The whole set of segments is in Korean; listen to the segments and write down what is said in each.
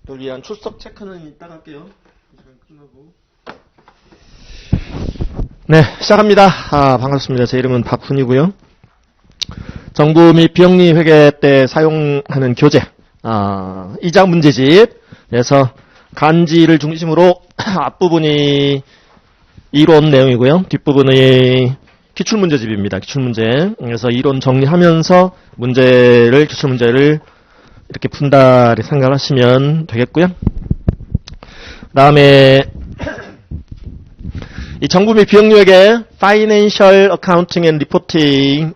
를 위한 출석 체크는 이따가 할게요. 끝나고. 네, 시작합니다. 반갑습니다. 제 이름은 박훈이고요. 정부 및 비영리 회계 때 사용하는 교재, 2장 문제집에서 간지를 중심으로 앞부분이 이론 내용이고요. 뒷부분이 기출문제집입니다. 기출문제. 그래서 이론 정리하면서 기출문제를 이렇게 푼다 생각하시면 되겠고요. 그 다음에 이 정부 및 비영리회계 Financial Accounting and Reporting에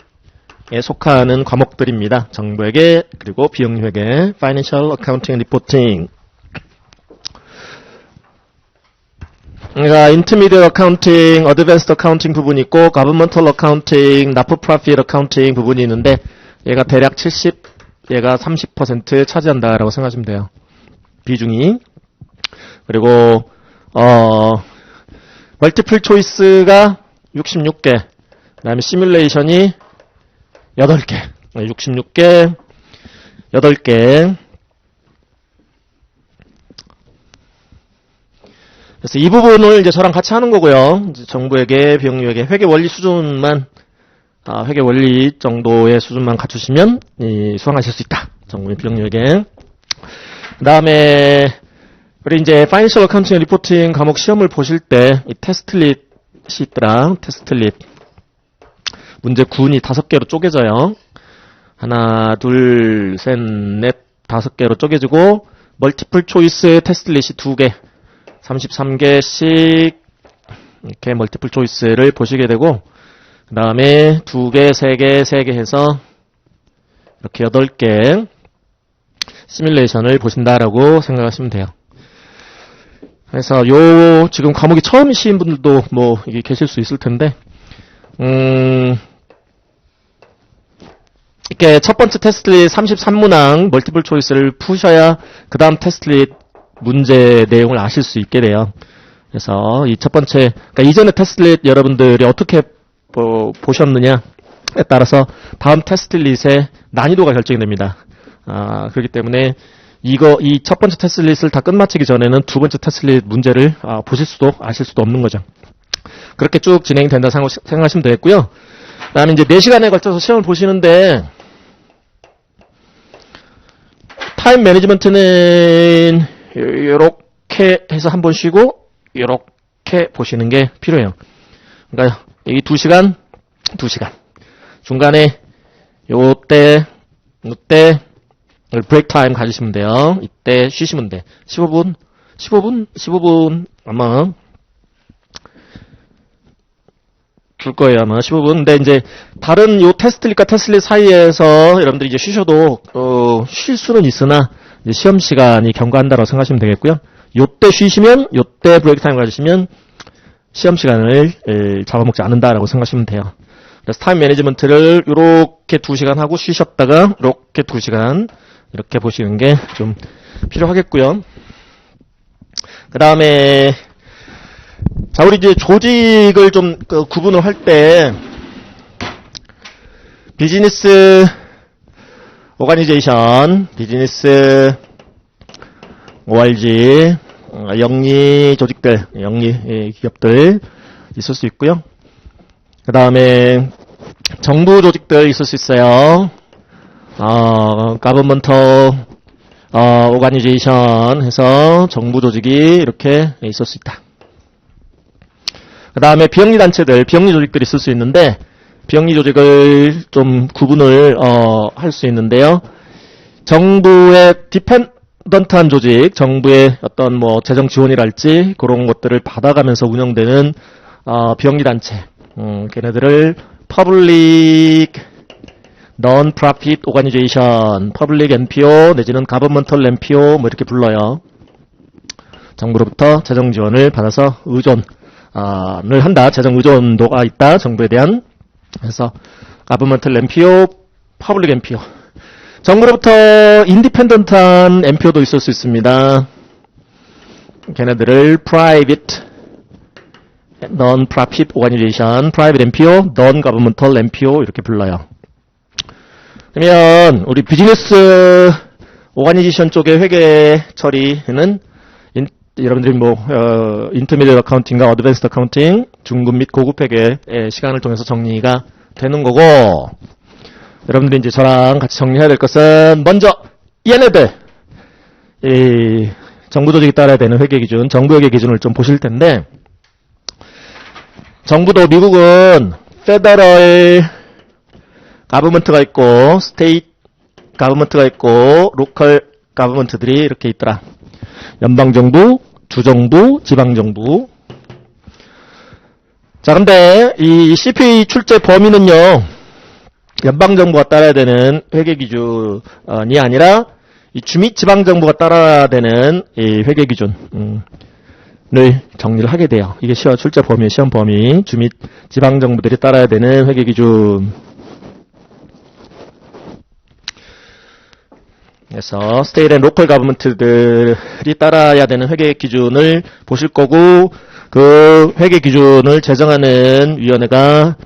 속하는 과목들입니다. 정부회계 그리고 비영리회계 Financial Accounting and Reporting. 그러니까 Intermediate Accounting, Advanced Accounting 부분이 있고 Governmental Accounting, Not-for-Profit Accounting 부분이 있는데 얘가 대략 70, 얘가 30% 차지한다라고 생각하시면 돼요. 비중이. 그리고 멀티플 초이스가 66개, 그 다음에 시뮬레이션이 8개, 66개, 8개. 그래서 이 부분을 이제 저랑 같이 하는 거고요. 이제 정부에게, 비영리에게 회계 원리 수준만, 회계 원리 정도의 수준만 갖추시면 수강하실 수 있다. 정부의 비영리에게. 그 다음에 우리 이제 Financial Accounting Reporting 과목 시험을 보실 때 이 테스트릿이 있더라. 테스트릿. 문제 군이 5개로 쪼개져요. 하나, 둘, 셋, 넷, 5개로 쪼개지고 멀티플 초이스 테스트릿이 2개, 33개씩 이렇게 멀티플 초이스를 보시게 되고 그 다음에 2개, 3개, 3개 해서 이렇게 8개 시뮬레이션을 보신다라고 생각하시면 돼요. 그래서 지금 과목이 처음이신 분들도 이게 계실 수 있을 텐데, 이렇게 첫 번째 테스트릿 33문항 멀티플 초이스를 푸셔야 그 다음 테스트릿 문제 내용을 아실 수 있게 돼요. 그래서 이 첫 번째, 그러니까 이전의 테스트릿 여러분들이 어떻게 보셨느냐에 따라서 다음 테스트릿의 난이도가 결정이 됩니다. 그렇기 때문에 이 첫 번째 테스트릿을 다 끝마치기 전에는 두 번째 테스트릿 문제를 보실 수도 아실 수도 없는 거죠. 그렇게 쭉 진행이 된다 생각하시면 되겠고요. 그 다음에 이제 4시간에 걸쳐서 시험을 보시는데 타임 매니지먼트는 이렇게 해서 한 번 쉬고 이렇게 보시는 게 필요해요. 그러니까 여기 2시간 중간에 요때 브레이크 타임 가지시면 돼요. 이때 쉬시면 돼. 15분 아마 줄 거예요. 아마 15분. 근데 이제 다른 요 테스트릿과 테스트릿 사이에서 여러분들이 이제 쉬셔도 쉴 수는 있으나 이제 시험 시간이 경과한다고 생각하시면 되겠고요. 요때 쉬시면 요때 브레이크 타임 가지시면 시험 시간을 잡아먹지 않는다라고 생각하시면 돼요. 그래서 타임 매니지먼트를 요렇게 2시간 하고 쉬셨다가 요렇게 2시간 이렇게 보시는 게 좀 필요하겠고요. 그 다음에 자, 우리 이제 조직을 좀 구분을 할 때 비즈니스 오가니제이션, 비즈니스 ORG, 영리 조직들, 영리 기업들 있을 수 있고요. 그 다음에 정부 조직들 있을 수 있어요. Governmental Organization 해서 정부 조직이 이렇게 있을 수 있다. 그 다음에 비영리 단체들, 비영리 조직들이 있을 수 있는데 비영리 조직을 좀 구분을 할 수 있는데요. 정부의 디펜던트한 조직, 정부의 어떤 재정 지원이랄지 그런 것들을 받아가면서 운영되는 비영리 단체, 걔네들을 Public Non-Profit Organization, Public NPO 내지는 Governmental NPO 이렇게 불러요. 정부로부터 재정 지원을 받아서 의존을 한다. 재정 의존도가 있다. 정부에 대한. 그래서 Governmental NPO, Public NPO. 정부로부터 인디펜던트한 NPO도 있을 수 있습니다. 걔네들을 Private Non-Profit Organization, Private NPO, Non-Governmental NPO 이렇게 불러요. 그러면 우리 비즈니스 오가니제이션 쪽의 회계 처리는 여러분들이 인터미디엇 어카운팅과 어드밴스드 어카운팅, 중급 및 고급 회계의 시간을 통해서 정리가 되는 거고, 여러분들이 이제 저랑 같이 정리해야 될 것은 먼저 얘네들 이 정부 조직이 따라야 되는 회계 기준, 정부 회계 기준을 좀 보실 텐데, 정부도 미국은 페더럴 가버먼트가 있고 스테이트 가버먼트가 있고 로컬 가버먼트들이 이렇게 있더라. 연방정부, 주정부, 지방정부. 자, 근데 이 CPA 출제 범위는요, 연방정부가 따라야 되는 회계 기준이 아니라 이 주 및 지방정부가 따라야 되는 이 회계 기준을 정리를 하게 돼요. 이게 출제 범위, 시험 범위, 주 및 지방정부들이 따라야 되는 회계 기준. 그래서 스테이트 앤 로컬 가버먼트들이 따라야 되는 회계 기준을 보실 거고, 그 회계 기준을 제정하는 위원회가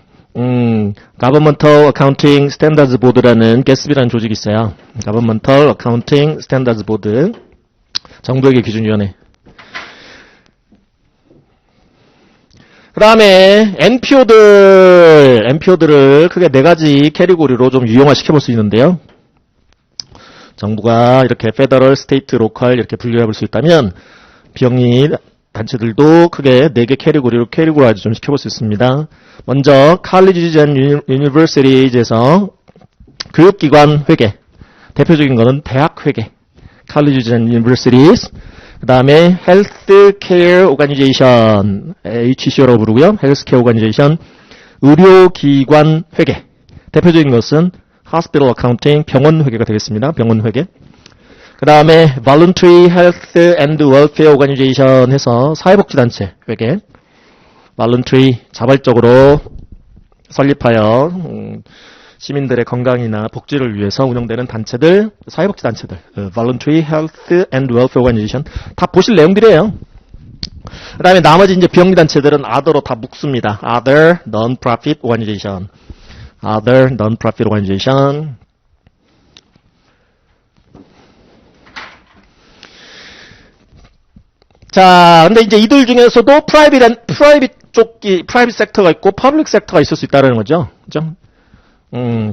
Governmental Accounting Standards Board라는 GASB라는 조직이 있어요. Governmental Accounting Standards Board, 정부회계 기준위원회. 그 다음에 NPO들을 크게 4가지 캐리고리로 좀 유형화 시켜볼 수 있는데요. 정부가 이렇게 페더럴, 스테이트, 로컬 이렇게 분류해 볼 수 있다면 비영리 단체들도 크게 4개 캐리고리로 캐리고라이즈 좀 시켜볼 수 있습니다. 먼저 Colleges and Universities에서 교육기관 회계, 대표적인 거는 대학 회계, Colleges and Universities. 그 다음에 Healthcare Organization, HCO라고 부르고요. Healthcare Organization, 의료기관 회계, 대표적인 것은 Hospital Accounting, 병원 회계가 되겠습니다. 병원 회계. 그 다음에 Voluntary Health and Welfare Organization 해서 사회복지단체 회계. Voluntary, 자발적으로 설립하여 시민들의 건강이나 복지를 위해서 운영되는 단체들, 사회복지단체들. Voluntary Health and Welfare Organization. 다 보실 내용들이에요. 그 다음에 나머지 이제 비영리단체들은 other로 다 묶습니다. Other Non-Profit Organization. Other Non-Profit Organization. 자, 근데 이제 이들 중에서도 프라이빗 섹터가 있고 퍼블릭 섹터가 있을 수 있다는 거죠. 그죠?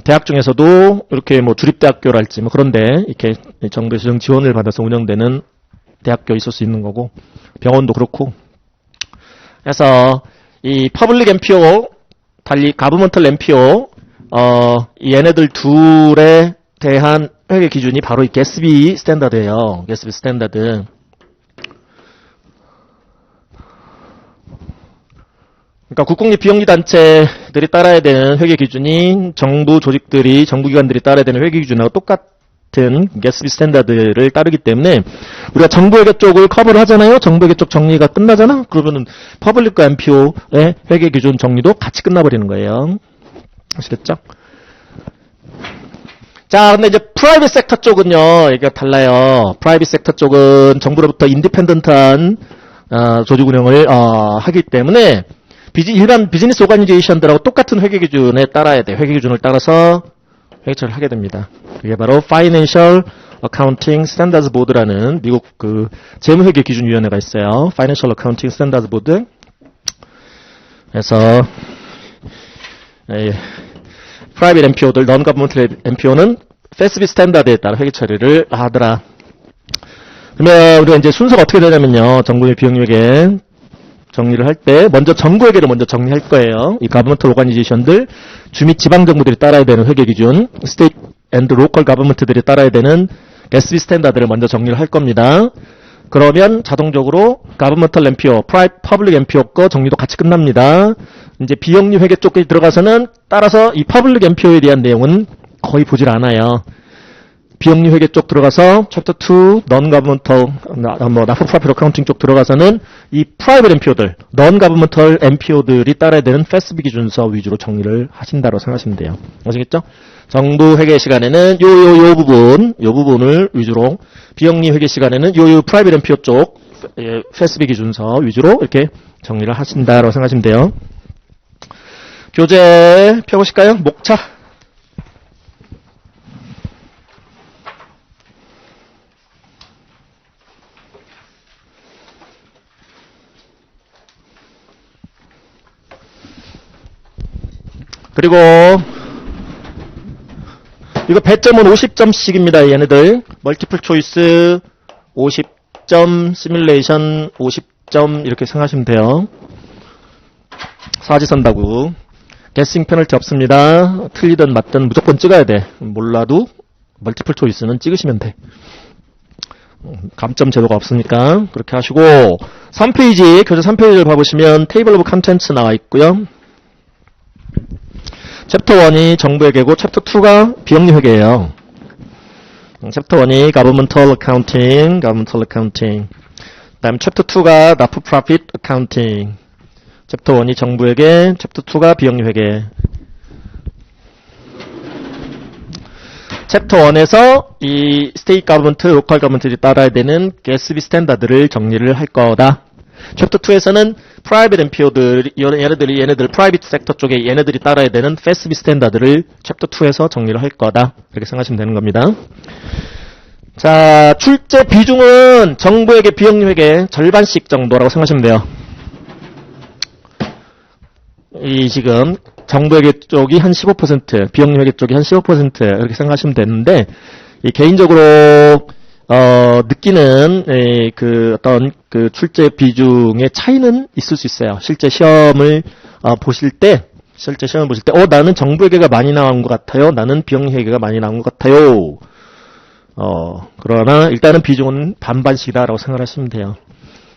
대학 중에서도 이렇게 주립대학교랄지 그런데 이렇게 정부에서 지원을 받아서 운영되는 대학교 있을 수 있는 거고, 병원도 그렇고. 그래서 이 퍼블릭 MPO 달리 가버먼털 MPO 얘네들 둘에 대한 회계 기준이 바로 이 GASB 스탠다드예요. GASB 스탠다드. 그러니까 국공립 비영리단체들이 따라야 되는 회계 기준이 정부 조직들이, 정부기관들이 따라야 되는 회계 기준하고 똑같은 GASB 스탠다드를 따르기 때문에 우리가 정부회계 쪽을 커버를 하잖아요. 정부회계 쪽 정리가 끝나잖아. 그러면은 퍼블릭과 MPO의 회계 기준 정리도 같이 끝나버리는 거예요. 아시겠죠? 자, 근데 이제 프라이빗 섹터 쪽은요, 얘기가 달라요. 프라이빗 섹터 쪽은 정부로부터 인디펜던트한 조직 운영을 하기 때문에 일반 비즈니스 오가니제이션들하고 똑같은 회계 기준에 따라야 돼. 회계 기준을 따라서 회계처리를 하게 됩니다. 그게 바로 Financial Accounting Standards Board라는 미국 그 재무회계 기준위원회가 있어요. Financial Accounting Standards Board. 그래서 프라이빗 MPO들, Non-Governmental MPO는 FASB 스탠다드에 따라 회계 처리를 하더라. 그러면 우리가 이제 순서가 어떻게 되냐면요. 정부의 비영리회계 정리를 할 때 먼저 정부회계를 먼저 정리할 거예요. 이 가버먼트 오가니제이션들, 주 및 지방정부들이 따라야 되는 회계 기준, 스테이트 앤드 로컬 가버먼트들이 따라야 되는 GASB 스탠다드를 먼저 정리를 할 겁니다. 그러면 자동적으로 가버먼털 MPO, 퍼블릭 MPO 거 정리도 같이 끝납니다. 이제 비영리 회계 쪽까지 들어가서는 따라서 이 퍼블릭 MPO에 대한 내용은 거의 보질 않아요. 비영리 회계 쪽 들어가서 챕터 2 non-governmental not-for-profit accounting 쪽 들어가서는 이 private MPO들, non-governmental MPO들이 따라야 되는 FASB 기준서 위주로 정리를 하신다고 생각하시면 돼요. 아시겠죠? 정부 회계 시간에는 요 부분을 위주로, 비영리 회계 시간에는 요 private MPO 쪽 FASB 기준서 위주로 이렇게 정리를 하신다고 생각하시면 돼요. 교재 펴보실까요? 목차. 그리고 이거 배점은 50점씩입니다. 얘네들 멀티플 초이스 50점, 시뮬레이션 50점 이렇게 생각하시면 돼요. 사지선다구 게싱 페널티 없습니다. 틀리든 맞든 무조건 찍어야 돼. 몰라도 멀티플 초이스는 찍으시면 돼. 감점 제도가 없으니까 그렇게 하시고 3페이지 교재 3페이지를 봐보시면 테이블 오브 컨텐츠 나와 있고요. 챕터 1이 정부회계고 챕터 2가 비영리회계예요. 챕터 1이 governmental accounting. 그다음 챕터 2가 not-for-profit accounting. 챕터 1이 정부회계, 챕터 2가 비영리회계. 챕터 1에서 이 스테이트 가버먼트, 로컬 가버먼트들이 따라야 되는 게스비 스탠다드를 정리를 할 거다. 챕터 2에서는 프라이빗 엠피어들, 얘네들 프라이빗 섹터 쪽에 얘네들이 따라야 되는 페스비 스탠다드를 챕터 2에서 정리를 할 거다. 이렇게 생각하시면 되는 겁니다. 자, 출제 비중은 정부에게 비영리회계 절반씩 정도라고 생각하시면 돼요. 이 지금 정부회계 쪽이 한 15%, 비영리회계 쪽이 한 15% 이렇게 생각하시면 되는데 이 개인적으로 느끼는 그 어떤 그 출제 비중의 차이는 있을 수 있어요. 실제 시험을 보실 때 나는 정부회계가 많이 나온 것 같아요. 나는 비영리회계가 많이 나온 것 같아요. 그러나 일단은 비중은 반반씩이다라고 생각하시면 돼요.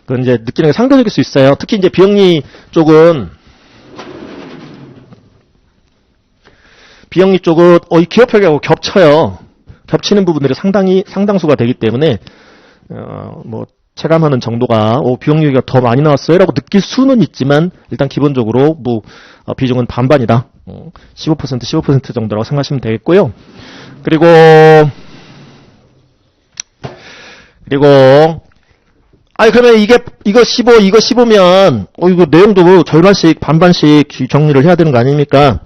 그건 이제 느끼는 게 상대적일 수 있어요. 특히 이제 비영리 쪽은 비영리 쪽은 기업회계하고 겹쳐요. 겹치는 부분들이 상당수가 되기 때문에 뭐 체감하는 정도가 비영리회계가 더 많이 나왔어요라고 느낄 수는 있지만 일단 기본적으로 뭐 비중은 반반이다. 15% 정도라고 생각하시면 되겠고요. 그리고 그러면 이거 15면 이거 내용도 절반씩 반반씩 정리를 해야 되는 거 아닙니까?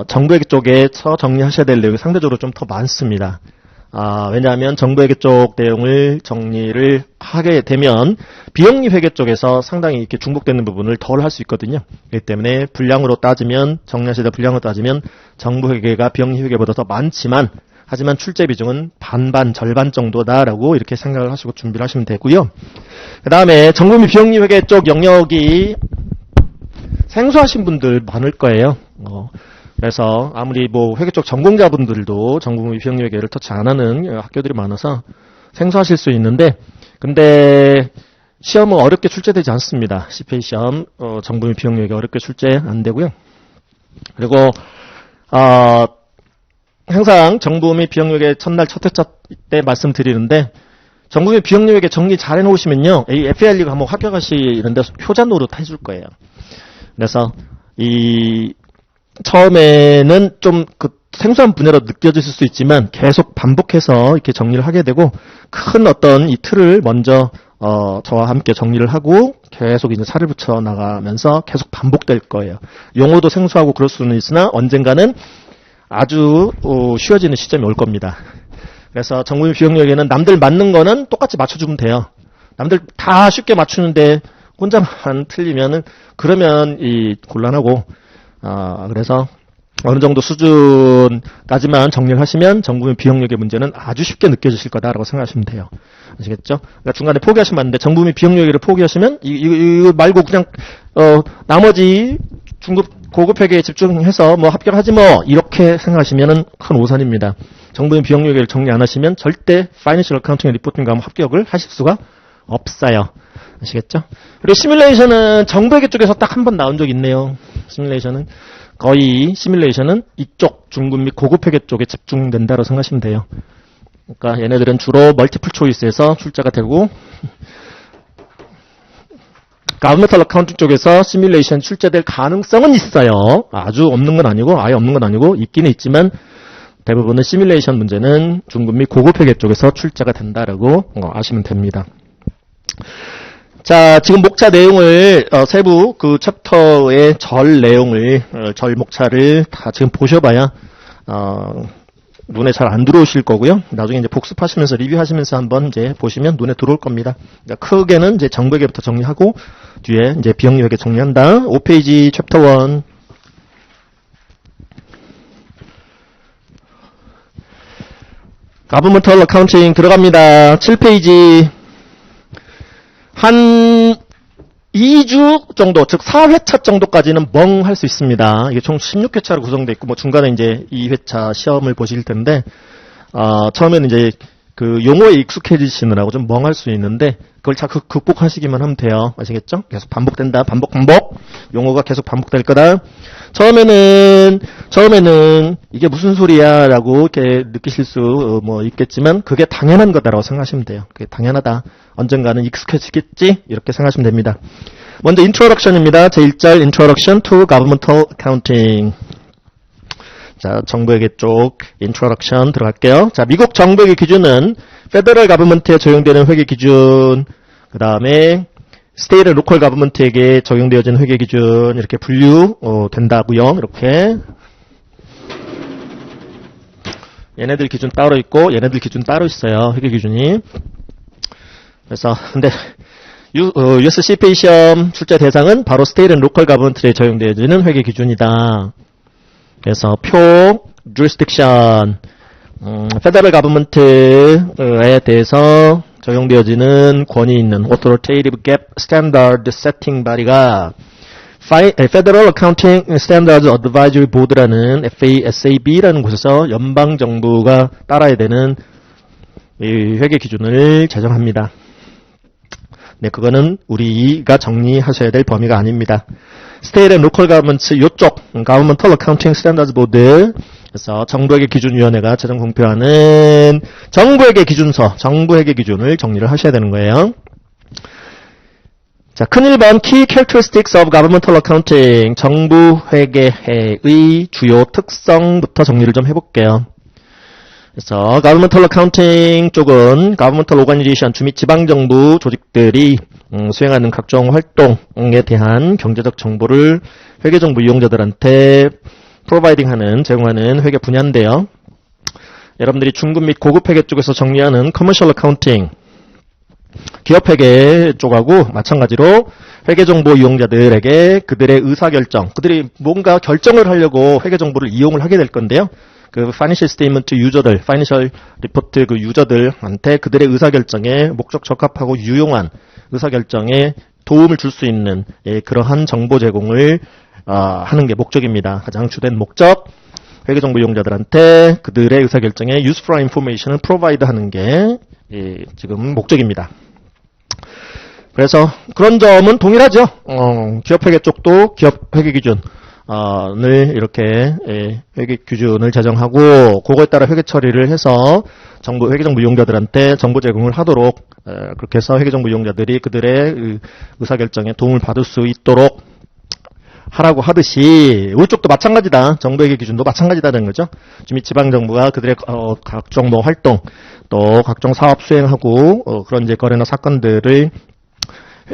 정부회계 쪽에서 정리하셔야 될 내용이 상대적으로 좀 더 많습니다. 왜냐하면 정부회계 쪽 내용을 정리를 하게 되면 비영리회계 쪽에서 상당히 이렇게 중복되는 부분을 덜 할 수 있거든요. 그렇기 때문에 분량으로 따지면 정리하셔야 될 분량으로 따지면 정부회계가 비영리회계보다 더 많지만 하지만 출제 비중은 반반, 절반 정도다라고 이렇게 생각을 하시고 준비를 하시면 되고요. 그 다음에 정부 및 비영리회계 쪽 영역이 생소하신 분들 많을 거예요. 그래서 아무리 뭐 회계 쪽 전공자분들도 정부 및 비영리회계를 터치 안 하는 학교들이 많아서 생소하실 수 있는데, 근데 시험은 어렵게 출제되지 않습니다. CPA 시험, 정부 및 비영리회계 어렵게 출제 안 되고요. 그리고 항상 정부 및 비영리회계 첫날 첫 회차 때 말씀드리는데 정부 및 비영리회계 정리 잘 해놓으시면요, FAR리가 한번 합격하시는데 효자 노릇 해줄 거예요. 그래서 처음에는 좀 그 생소한 분야로 느껴지실 수 있지만 계속 반복해서 이렇게 정리를 하게 되고 큰 어떤 이 틀을 먼저 저와 함께 정리를 하고 계속 이제 살을 붙여 나가면서 계속 반복될 거예요. 용어도 생소하고 그럴 수는 있으나 언젠가는 아주 쉬워지는 시점이 올 겁니다. 그래서 정부 및 비영리회계는 남들 맞는 거는 똑같이 맞춰주면 돼요. 남들 다 쉽게 맞추는데 혼자만 틀리면은 그러면 곤란하고 그래서 어느 정도 수준까지만 정리를 하시면 정부 및 비영리회계 문제는 아주 쉽게 느껴지실 거다라고 생각하시면 돼요. 아시겠죠? 그러니까 중간에 포기하시면 안 돼. 정부 및 비영리회계를 포기하시면 이거 말고 그냥 나머지 중급 고급 회계에 집중해서 뭐 합격하지 뭐 이렇게 생각하시면은 큰 오산입니다. 정부 및 비영리회계를 정리 안 하시면 절대 파이낸셜 어카운팅 리포팅 가면 합격을 하실 수가 없어요. 아시겠죠? 그리고 시뮬레이션은 정부회계 쪽에서 딱 한 번 나온 적이 있네요. 시뮬레이션은 이쪽 중급 및 고급 회계 쪽에 집중된다고 생각하시면 돼요. 그러니까 얘네들은 주로 멀티플 초이스에서 출제가 되고 가버먼털 어카운팅 쪽에서 시뮬레이션 출제될 가능성은 있어요. 아주 없는 건 아니고 아예 없는 건 아니고 있기는 있지만 대부분은 시뮬레이션 문제는 중급 및 고급 회계 쪽에서 출제가 된다라고 아시면 됩니다. 자, 지금 목차 내용을 세부 그 챕터의 절 내용을 절 목차를 다 지금 보셔봐야 눈에 잘 안 들어오실 거고요. 나중에 이제 복습하시면서 리뷰하시면서 한번 이제 보시면 눈에 들어올 겁니다. 그러니까 크게는 이제 정부회계부터 정리하고 뒤에 이제 비영리회계 정리한다. 5페이지 챕터 1. Governmental Accounting 들어갑니다. 7페이지. 한 2주 정도, 즉 4회차 정도까지는 멍 할 수 있습니다. 이게 총 16회차로 구성되어 있고, 뭐 중간에 이제 2회차 시험을 보실 텐데, 처음에는 이제 그 용어에 익숙해지시느라고 좀 멍할 수 있는데, 그걸 자꾸 극복하시기만 하면 돼요. 아시겠죠? 계속 반복된다. 반복. 용어가 계속 반복될 거다. 처음에는 이게 무슨 소리야 라고 이렇게 느끼실 수 있겠지만 그게 당연한 거다라고 생각하시면 돼요. 그게 당연하다. 언젠가는 익숙해지겠지? 이렇게 생각하시면 됩니다. 먼저 introduction입니다. 제1절 introduction to governmental accounting. 자, 정부회계 쪽 introduction 들어갈게요. 자, 미국 정부회계 기준은 federal government에 적용되는 회계 기준, 그 다음에 스테이트 로컬 가버먼트에게 적용되어지는 회계 기준 이렇게 분류된다고요. 이렇게 얘네들 기준 따로 있고 얘네들 기준 따로 있어요. 회계 기준이. 그래서 근데 US CPA 시험 출제 대상은 바로 스테이트 로컬 가버먼트에 적용되어지는 회계 기준이다. 그래서 표 jurisdiction 페더럴 가버먼트에 대해서 적용되어지는 권위 있는 Authoritative Gap Standard Setting Body가 Federal Accounting Standards Advisory Board라는 FASAB라는 곳에서 연방정부가 따라야 되는 이 회계 기준을 제정합니다. 네, 그거는 우리가 정리하셔야 될 범위가 아닙니다. State and Local Governments 요쪽 Governmental Accounting Standards Board 그래서 정부회계 기준위원회가 제정 공표하는 정부회계 기준서, 정부회계 기준을 정리를 하셔야 되는 거예요. 자, 큰 1번 Key Characteristics of Governmental Accounting 정부회계의 주요 특성부터 정리를 좀 해볼게요. 그래서 Governmental Accounting 쪽은 Governmental Organization, 주 및 지방정부 조직들이 수행하는 각종 활동에 대한 경제적 정보를 회계정부 이용자들한테 프로바이딩하는, 제공하는 회계 분야인데요. 여러분들이 중급 및 고급 회계 쪽에서 정리하는 Commercial Accounting, 기업 회계 쪽하고 마찬가지로 회계 정보 이용자들에게 그들의 의사결정, 그들이 뭔가 결정을 하려고 회계 정보를 이용을 하게 될 건데요. 그 Financial Statement 유저들, Financial Report 그 유저들한테 그들의 의사결정에 목적 적합하고 유용한 의사결정에 도움을 줄 수 있는 그러한 정보 제공을 하는 게 목적입니다. 가장 주된 목적, 회계정보 이용자들한테 그들의 의사결정에 useful information을 provide 하는 게 지금 목적입니다. 그래서 그런 점은 동일하죠. 기업회계 쪽도 기업회계 기준을 이렇게 회계 기준을 제정하고 그거에 따라 회계 처리를 해서 회계정보 이용자들한테 정보 제공을 하도록 그렇게 해서 회계정보 이용자들이 그들의 의사결정에 도움을 받을 수 있도록 하라고 하듯이 우리 쪽도 마찬가지다. 정부회계 기준도 마찬가지다는 거죠. 주민 지방정부가 그들의 각종 활동 또 각종 사업 수행하고 그런 이제 거래나 사건들을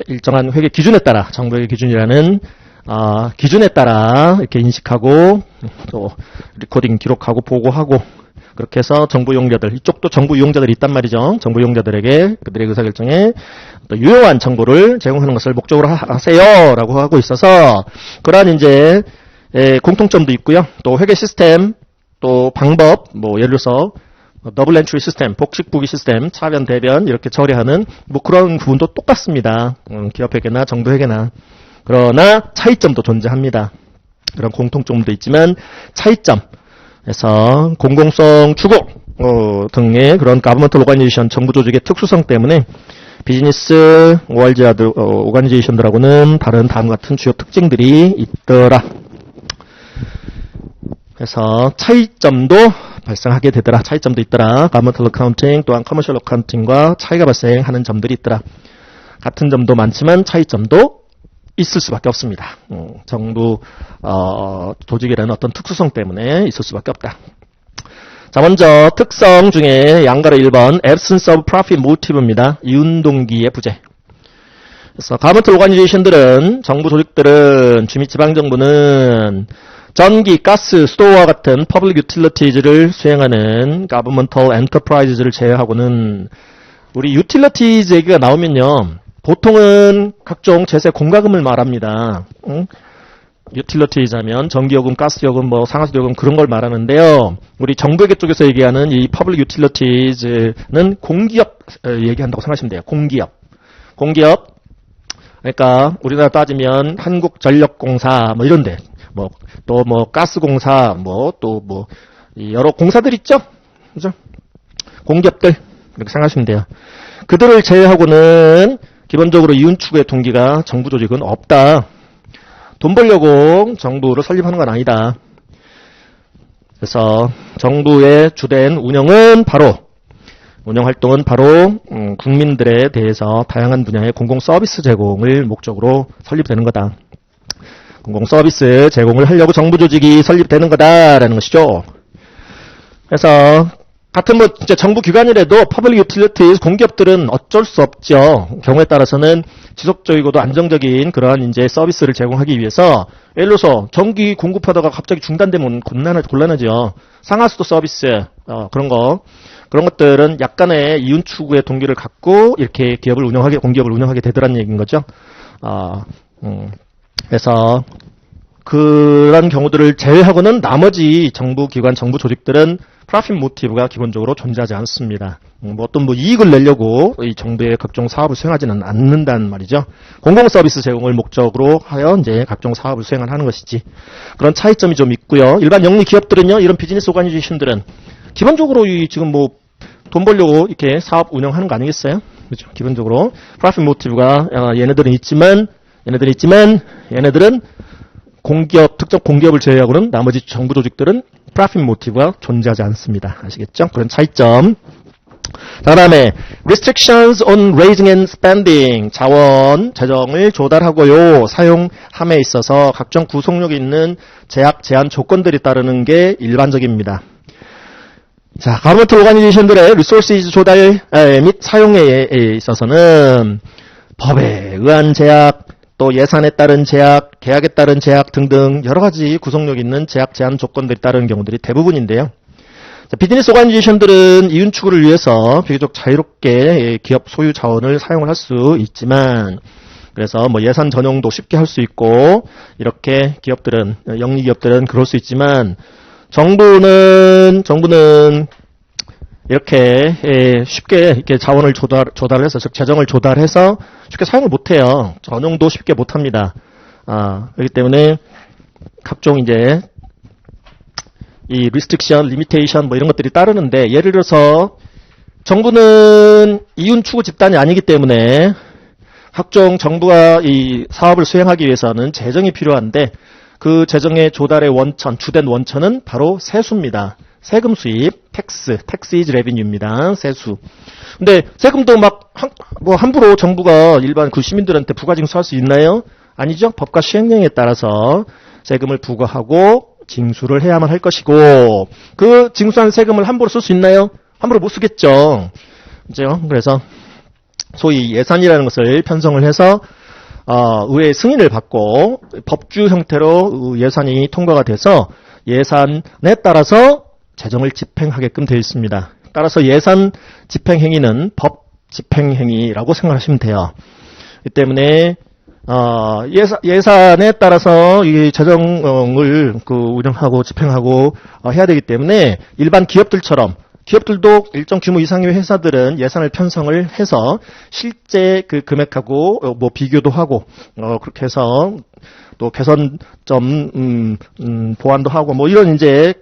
일정한 회계 기준에 따라 정부회계 기준이라는 기준에 따라 이렇게 인식하고 또 리코딩 기록하고 보고하고 그렇게 해서 정부 이용자들, 이쪽도 정부 이용자들이 있단 말이죠. 정부 이용자들에게 그들의 의사결정에 또 유용한 정보를 제공하는 것을 목적으로 하세요라고 하고 있어서 그러한 이제 공통점도 있고요. 또 회계 시스템, 또 방법, 예를 들어서 더블 엔트리 시스템, 복식 부기 시스템, 차변 대변 이렇게 처리하는 그런 부분도 똑같습니다. 기업 회계나 정부 회계나. 그러나 차이점도 존재합니다. 그런 공통점도 있지만 차이점. 그래서 공공성 추구 등의 그런 가버먼트 오가니제이션 정부 조직의 특수성 때문에 비즈니스 오가니제이션들하고는 다른 다음과 같은 주요 특징들이 있더라. 그래서 차이점도 발생하게 되더라. 차이점도 있더라. 가버먼트 어카운팅 또한 커머셜 어카운팅과 차이가 발생하는 점들이 있더라. 같은 점도 많지만 차이점도 있을 수밖에 없습니다. 정부 조직이라는 어떤 특수성 때문에 있을 수밖에 없다. 자, 먼저 특성 중에 양가로 1번 absence of profit motive입니다. 이윤동기의 부재. 그래서 가버먼트 오가니제이션들은 정부 조직들은 주민 지방정부는 전기, 가스, 수도와 같은 퍼블릭 유틸리티즈를 수행하는 가버먼털 엔터프라이즈를 제외하고는 우리 유틸리티즈 얘기가 나오면요. 보통은 각종 제세 공과금을 말합니다. 유틸리티즈 하면 전기요금, 가스요금, 뭐 상하수요금 그런 걸 말하는데요. 우리 정부회계 쪽에서 얘기하는 이 퍼블릭 유틸리티즈는 공기업 얘기한다고 생각하시면 돼요. 공기업. 그러니까 우리나라 따지면 한국전력공사 뭐 이런데 뭐 또 뭐 가스공사 뭐 또 뭐 여러 공사들 있죠. 그죠? 공기업들 이렇게 생각하시면 돼요. 그들을 제외하고는 기본적으로 이윤 추구의 동기가 정부 조직은 없다. 돈 벌려고 정부를 설립하는 건 아니다. 그래서 정부의 주된 운영활동은 바로 국민들에 대해서 다양한 분야의 공공 서비스 제공을 목적으로 설립되는 거다. 공공 서비스 제공을 하려고 정부 조직이 설립되는 거다라는 것이죠. 그래서 같은 뭐 이제 정부 기관이라도 퍼블릭 유틸리티즈 공기업들은 어쩔 수 없죠. 경우에 따라서는 지속적이고도 안정적인 그러한 이제 서비스를 제공하기 위해서 예를 들어서 전기 공급하다가 갑자기 중단되면 곤란하죠. 상하수도 서비스 그런 것들은 약간의 이윤 추구의 동기를 갖고 이렇게 공기업을 운영하게 되더라는 얘기인 거죠. 그래서 그런 경우들을 제외하고는 나머지 정부 기관, 정부 조직들은 프로핏 모티브가 기본적으로 존재하지 않습니다. 어떤 이익을 내려고 이 정부의 각종 사업을 수행하지는 않는다는 말이죠. 공공 서비스 제공을 목적으로 하여 이제 각종 사업을 수행하는 것이지. 그런 차이점이 좀 있고요. 일반 영리 기업들은요, 이런 비즈니스 오가니제이션들은 기본적으로 지금 돈 벌려고 이렇게 사업 운영하는 거 아니겠어요? 그렇죠. 기본적으로 프로핏 모티브가 얘네들은 있지만 얘네들은 특정 공기업을 제외하고는 나머지 정부 조직들은 프로핏 모티브가 존재하지 않습니다. 아시겠죠? 그런 차이점. 다음에 restrictions on raising and spending, 재정을 조달하고요, 사용함에 있어서 각종 구속력이 있는 제한 조건들이 따르는 게 일반적입니다. 자, 가버먼트 오가니제이션들의 리소시즈 조달 및 사용에 있어서는 법에 의한 제약, 또 예산에 따른 제약, 계약에 따른 제약 등등 여러 가지 구속력 있는 제한 조건들이 따르는 경우들이 대부분인데요. 자, 비즈니스 오가니제이션들은 이윤 추구를 위해서 비교적 자유롭게 기업 소유 자원을 사용을 할 수 있지만, 그래서 예산 전용도 쉽게 할 수 있고, 이렇게 영리 기업들은 그럴 수 있지만, 정부는 이렇게 쉽게 이렇게 자원을 조달해서, 즉 재정을 조달해서 쉽게 사용을 못해요. 전용도 쉽게 못합니다. 그렇기 때문에 각종 이제 이 restriction, limitation 이런 것들이 따르는데, 예를 들어서 정부는 이윤 추구 집단이 아니기 때문에 각종 정부가 이 사업을 수행하기 위해서는 재정이 필요한데, 그 재정의 조달의 주된 원천은 바로 세수입니다. 세금 수입, tax is revenue입니다. 세수. 근데 세금도 함부로 정부가 일반 시민들한테 부가징수할 수 있나요? 아니죠. 법과 시행령에 따라서 세금을 부과하고 징수를 해야만 할 것이고, 그 징수한 세금을 함부로 쓸 수 있나요? 함부로 못 쓰겠죠. 그죠? 그래서 소위 예산이라는 것을 편성을 해서 의회의 승인을 받고 법규 형태로 예산이 통과가 돼서 예산에 따라서 재정을 집행하게끔 되어 있습니다. 따라서 예산 집행행위는 법 집행행위라고 생각하시면 돼요. 이 때문에 예산에 따라서 이 재정을 운영하고 집행하고 해야 되기 때문에 일반 기업들도 일정 규모 이상의 회사들은 예산을 편성을 해서 실제 그 금액하고 비교도 하고 그렇게 해서 또 개선점 보완도 하고 이런 이제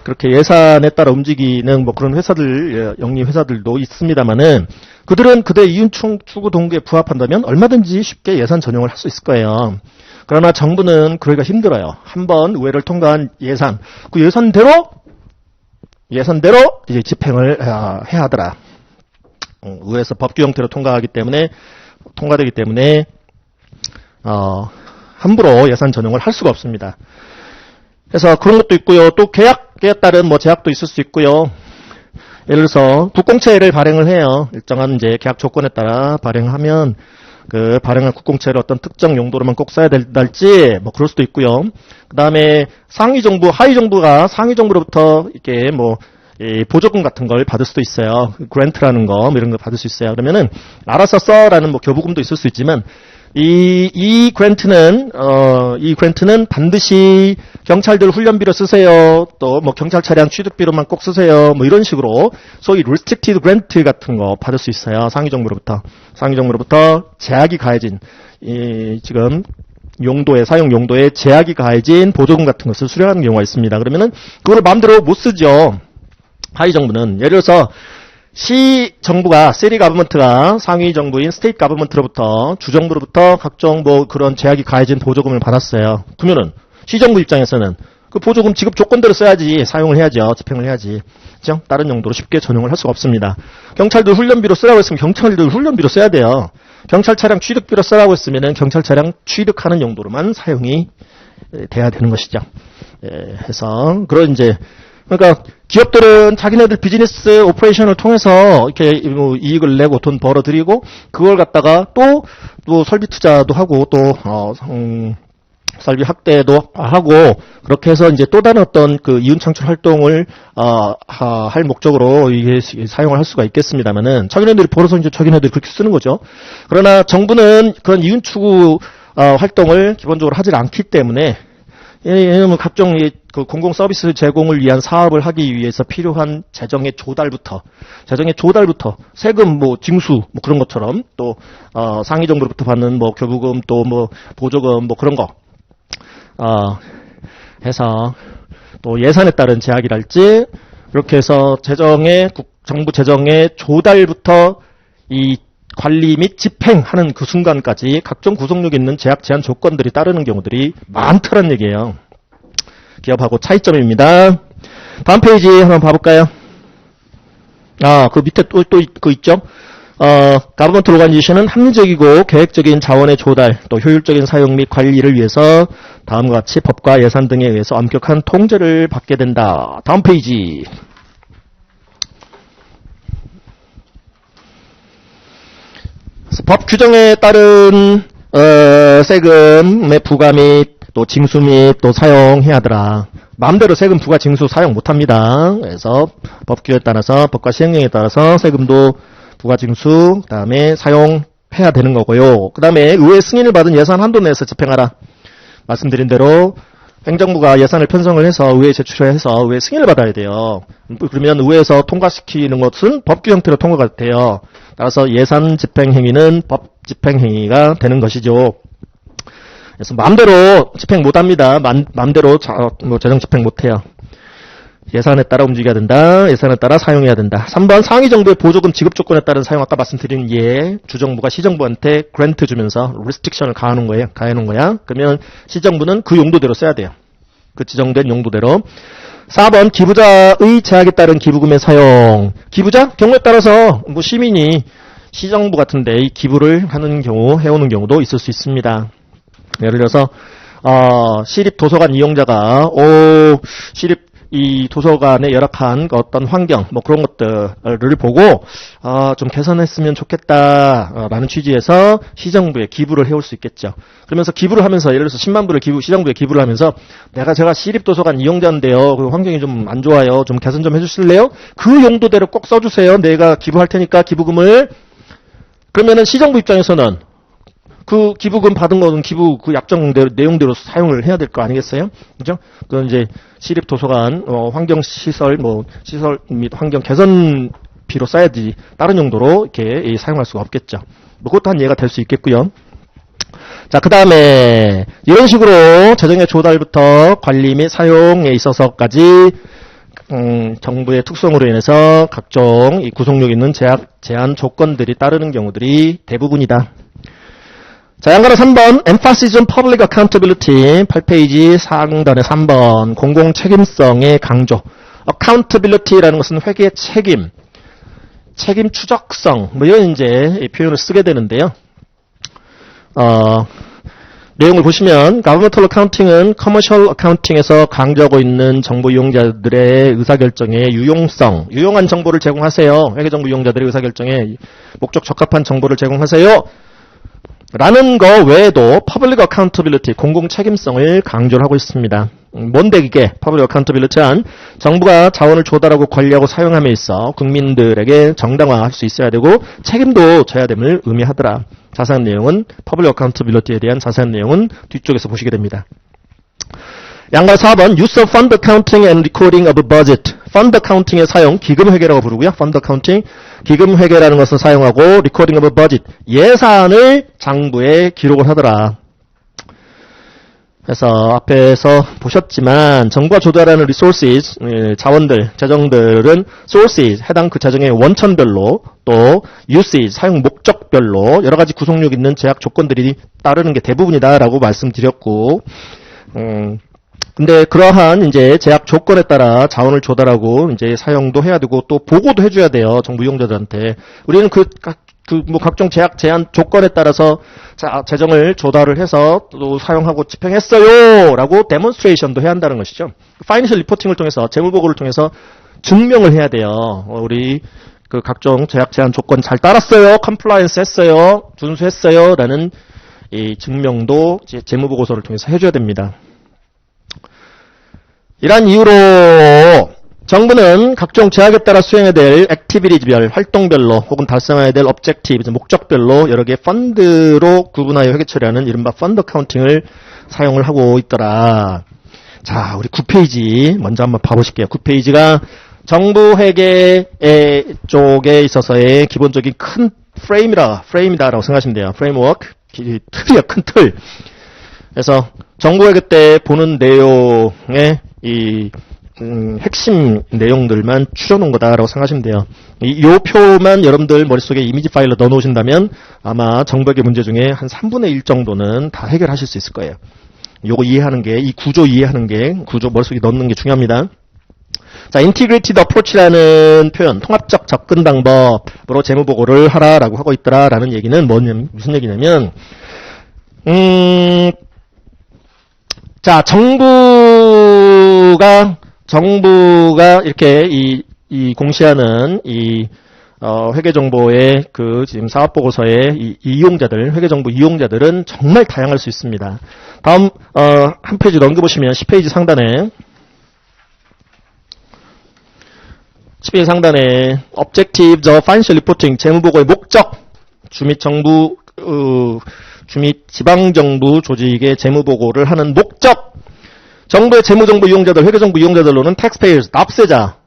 그렇게 예산에 따라 움직이는 그런 회사들, 영리 회사들도 있습니다만은, 그들은 그들의 이윤 추구 동기에 부합한다면 얼마든지 쉽게 예산 전용을 할 수 있을 거예요. 그러나 정부는 그러기가 힘들어요. 한번 의회를 통과한 예산, 그 예산대로 이제 집행을 해야 하더라. 의회에서 법규 형태로 통과되기 때문에 함부로 예산 전용을 할 수가 없습니다. 그래서 그런 것도 있고요. 또 계약에 따른 제약도 있을 수 있고요. 예를 들어서 국공채를 발행을 해요. 일정한 이제 계약 조건에 따라 발행하면 그 발행한 국공채를 어떤 특정 용도로만 꼭 써야 될지 그럴 수도 있고요. 그다음에 상위 정부가 상위 정부로부터 이렇게 보조금 같은 걸 받을 수도 있어요. 그랜트라는 거 이런 거 받을 수 있어요. 그러면은 알아서 써라는 교부금도 있을 수 있지만, 이 그랜트는 반드시 경찰들 훈련비로 쓰세요. 또 뭐 경찰 차량 취득비로만 꼭 쓰세요. 뭐 이런 식으로 소위 restricted grant 같은 거 받을 수 있어요. 상위 정부로부터 제약이 가해진 지금 사용 용도에 제약이 가해진 보조금 같은 것을 수령하는 경우가 있습니다. 그러면은 그거를 마음대로 못 쓰죠. 하위 정부는 예를 들어서 시 정부가 시티 가버먼트가 상위 정부인 스테이트 가버먼트로부터 주정부로부터 각종 뭐 그런 제약이 가해진 보조금을 받았어요. 그러면은 시 정부 입장에서는 그 보조금 지급 조건대로 써야지 사용을 해야죠. 집행을 해야지. 그죠? 다른 용도로 쉽게 전용을 할 수가 없습니다. 경찰들 훈련비로 쓰라고 했으면 경찰들 훈련비로 써야 돼요. 경찰 차량 취득비로 쓰라고 했으면은 경찰 차량 취득하는 용도로만 사용이 돼야 되는 것이죠. 해서 그런 그러니까 기업들은 자기네들 비즈니스 오퍼레이션을 통해서 이렇게 뭐 이익을 내고 돈 벌어들이고 그걸 갖다가 또 설비 투자도 하고 또 설비 확대도 하고 그렇게 해서 또 다른 어떤 그 이윤 창출 활동을 할 목적으로 이게 사용을 할 수가 있겠습니다만은 자기네들이 벌어서 자기네들이 그렇게 쓰는 거죠. 그러나 정부는 그런 이윤 추구 활동을 기본적으로 하질 않기 때문에 왜냐면 각종 그 공공 서비스 제공을 위한 사업을 하기 위해서 필요한 재정의 조달부터 세금 뭐 징수 뭐 그런 것처럼 또 상위 정부로부터 받는 뭐 교부금 또 뭐 보조금 뭐 그런 거 해서 또 예산에 따른 제약이랄지 그렇게 해서 정부 재정의 조달부터 이 관리 및 집행하는 그 순간까지 각종 구속력 있는 제약 제한 조건들이 따르는 경우들이 많다는 얘기예요. 기업하고 차이점입니다. 다음 페이지 한번 봐볼까요? 그 밑에 또 그 있죠? Government Organization은 합리적이고 계획적인 자원의 조달, 또 효율적인 사용 및 관리를 위해서 다음과 같이 법과 예산 등에 의해서 엄격한 통제를 받게 된다. 다음 페이지. 법 규정에 따른 세금의 부과 및 또 징수 및 또 사용해야 하더라. 마음대로 세금 부과 징수 사용 못합니다. 그래서 법 규정에 따라서 법과 시행령에 따라서 세금도 부과 징수 그다음에 사용해야 되는 거고요. 그다음에 의회 승인을 받은 예산 한도 내에서 집행하라. 말씀드린 대로 행정부가 예산을 편성을 해서 의회에 제출해서 의회 승인을 받아야 돼요. 그러면 의회에서 통과시키는 것은 법규 형태로 통과가 돼요. 따라서 예산 집행 행위는 법 집행 행위가 되는 것이죠. 그래서 마음대로 집행 못합니다. 마음대로 재정 집행 못해요. 예산에 따라 움직여야 된다. 예산에 따라 사용해야 된다. 3번 상위 정부의 보조금 지급 조건에 따른 사용 아까 말씀드린 주정부가 시정부한테 그랜트 주면서 리스트릭션을 가해놓은 거야. 그러면 시정부는 그 용도대로 써야 돼요. 그 지정된 용도대로. 4번 기부자의 제약에 따른 기부금의 사용. 기부자? 경우에 따라서 뭐 시민이 시정부 같은데 이 기부를 하는 경우 해오는 경우도 있을 수 있습니다. 예를 들어서 시립 도서관 이용자가 시립 이 도서관에 열악한 어떤 환경 뭐 그런 것들을 보고 좀 개선했으면 좋겠다라는 취지에서 시정부에 기부를 해올 수 있겠죠. 그러면서 기부를 하면서 예를 들어서 10만 불을 시정부에 기부를 하면서 제가 시립 도서관 이용자인데요. 그 환경이 좀 안 좋아요. 좀 개선 좀 해주실래요? 그 용도대로 꼭 써주세요. 내가 기부할 테니까 기부금을. 그러면은 시정부 입장에서는 그 기부금 받은 거는 그 약정 내용대로 사용을 해야 될 거 아니겠어요? 그죠? 그건 시립 도서관, 환경시설, 시설 및 환경 개선비로 써야지, 다른 용도로 이렇게 사용할 수가 없겠죠. 그것도 한 예가 될 수 있겠고요. 자, 그 다음에, 이런 식으로 재정의 조달부터 관리 및 사용에 있어서까지, 정부의 특성으로 인해서 각종 이 구속력 있는 제한 조건들이 따르는 경우들이 대부분이다. 자, 양가로 3번, emphasis on public accountability, 8페이지 상단의 3번, 공공 책임성의 강조. accountability라는 것은 회계의 책임 추적성, 이런 표현을 쓰게 되는데요. 내용을 보시면, governmental accounting은 commercial accounting에서 강조하고 있는 정보 이용자들의 의사결정의 유용한 정보를 제공하세요. 회계정보 이용자들의 의사결정에 목적 적합한 정보를 제공하세요. 라는 거 외에도 public accountability, 공공 책임성을 강조를 하고 있습니다. 뭔데 이게 Public Accountability란 정부가 자원을 조달하고 관리하고 사용함에 있어 국민들에게 정당화할 수 있어야 되고 책임도 져야 됨을 의미하더라. 자세한 내용은 Public Accountability에 대한 자세한 내용은 뒤쪽에서 보시게 됩니다. 양발 4번 Use of Fund Accounting and Recording of Budget. Fund Accounting의 사용, 기금회계라고 부르고요. Fund Accounting, 기금회계라는 것을 사용하고 Recording of Budget, 예산을 장부에 기록을 하더라. 그래서 앞에서 보셨지만 정부가 조달하는 resources, 자원들, 재정들은 sources, 해당 그 재정의 원천별로 또 usage, 사용 목적별로 여러 가지 구속력 있는 제약 조건들이 따르는 게 대부분이다라고 말씀드렸고, 근데 그러한 이제 제약 조건에 따라 자원을 조달하고 이제 사용도 해야 되고 또 보고도 해줘야 돼요. 정부 이용자들한테. 우리는 각종 제약 제한 조건에 따라서 재정을 조달을 해서 또 사용하고 집행했어요! 라고 데몬스트레이션도 해야 한다는 것이죠. 파이낸셜 리포팅을 통해서, 재무보고를 통해서 증명을 해야 돼요. 우리 그 각종 제약 제한 조건 잘 따랐어요! 컴플라이언스 했어요! 준수했어요! 라는 이 증명도 이제 재무보고서를 통해서 해줘야 됩니다. 이러한 이유로 정부는 각종 제약에 따라 수행해야 될 액티비티별, 활동별로 혹은 달성해야 될 objective, 목적별로 여러 개의 펀드로 구분하여 회계 처리하는 이른바 펀드 어카운팅을 사용을 하고 있더라. 자, 우리 9페이지 먼저 한번 봐보실게요. 9페이지가 정부 회계 쪽에 있어서의 기본적인 큰 프레임이다라고 생각하시면 돼요. 프레임워크, 틀이야, 큰 틀. 그래서 정부 회계 때 보는 내용의 핵심 내용들만 추려놓은 거다라고 생각하시면 돼요. 요 표만 여러분들 머릿속에 이미지 파일로 넣어놓으신다면 아마 정부회계 문제 중에 한 3분의 1 정도는 다 해결하실 수 있을 거예요. 요거 이해하는 게, 이 구조 이해하는 게, 구조 머릿속에 넣는 게 중요합니다. 자, integrated approach라는 표현, 통합적 접근 방법으로 재무보고를 하라라고 하고 있더라라는 얘기는 무슨 얘기냐면, 자, 정부가 이렇게 이 공시하는 회계정보의 지금 사업보고서의 이 이용자들, 회계정보 이용자들은 정말 다양할 수 있습니다. 다음, 한 페이지 넘겨보시면 10페이지 상단에 Objectives of Financial Reporting, 재무보고의 목적, 주 및 지방정부 조직의 재무보고를 하는 목적, 정부의 재무정보 이용자들, 회계정보 이용자들로는 taxpayers, 납세자,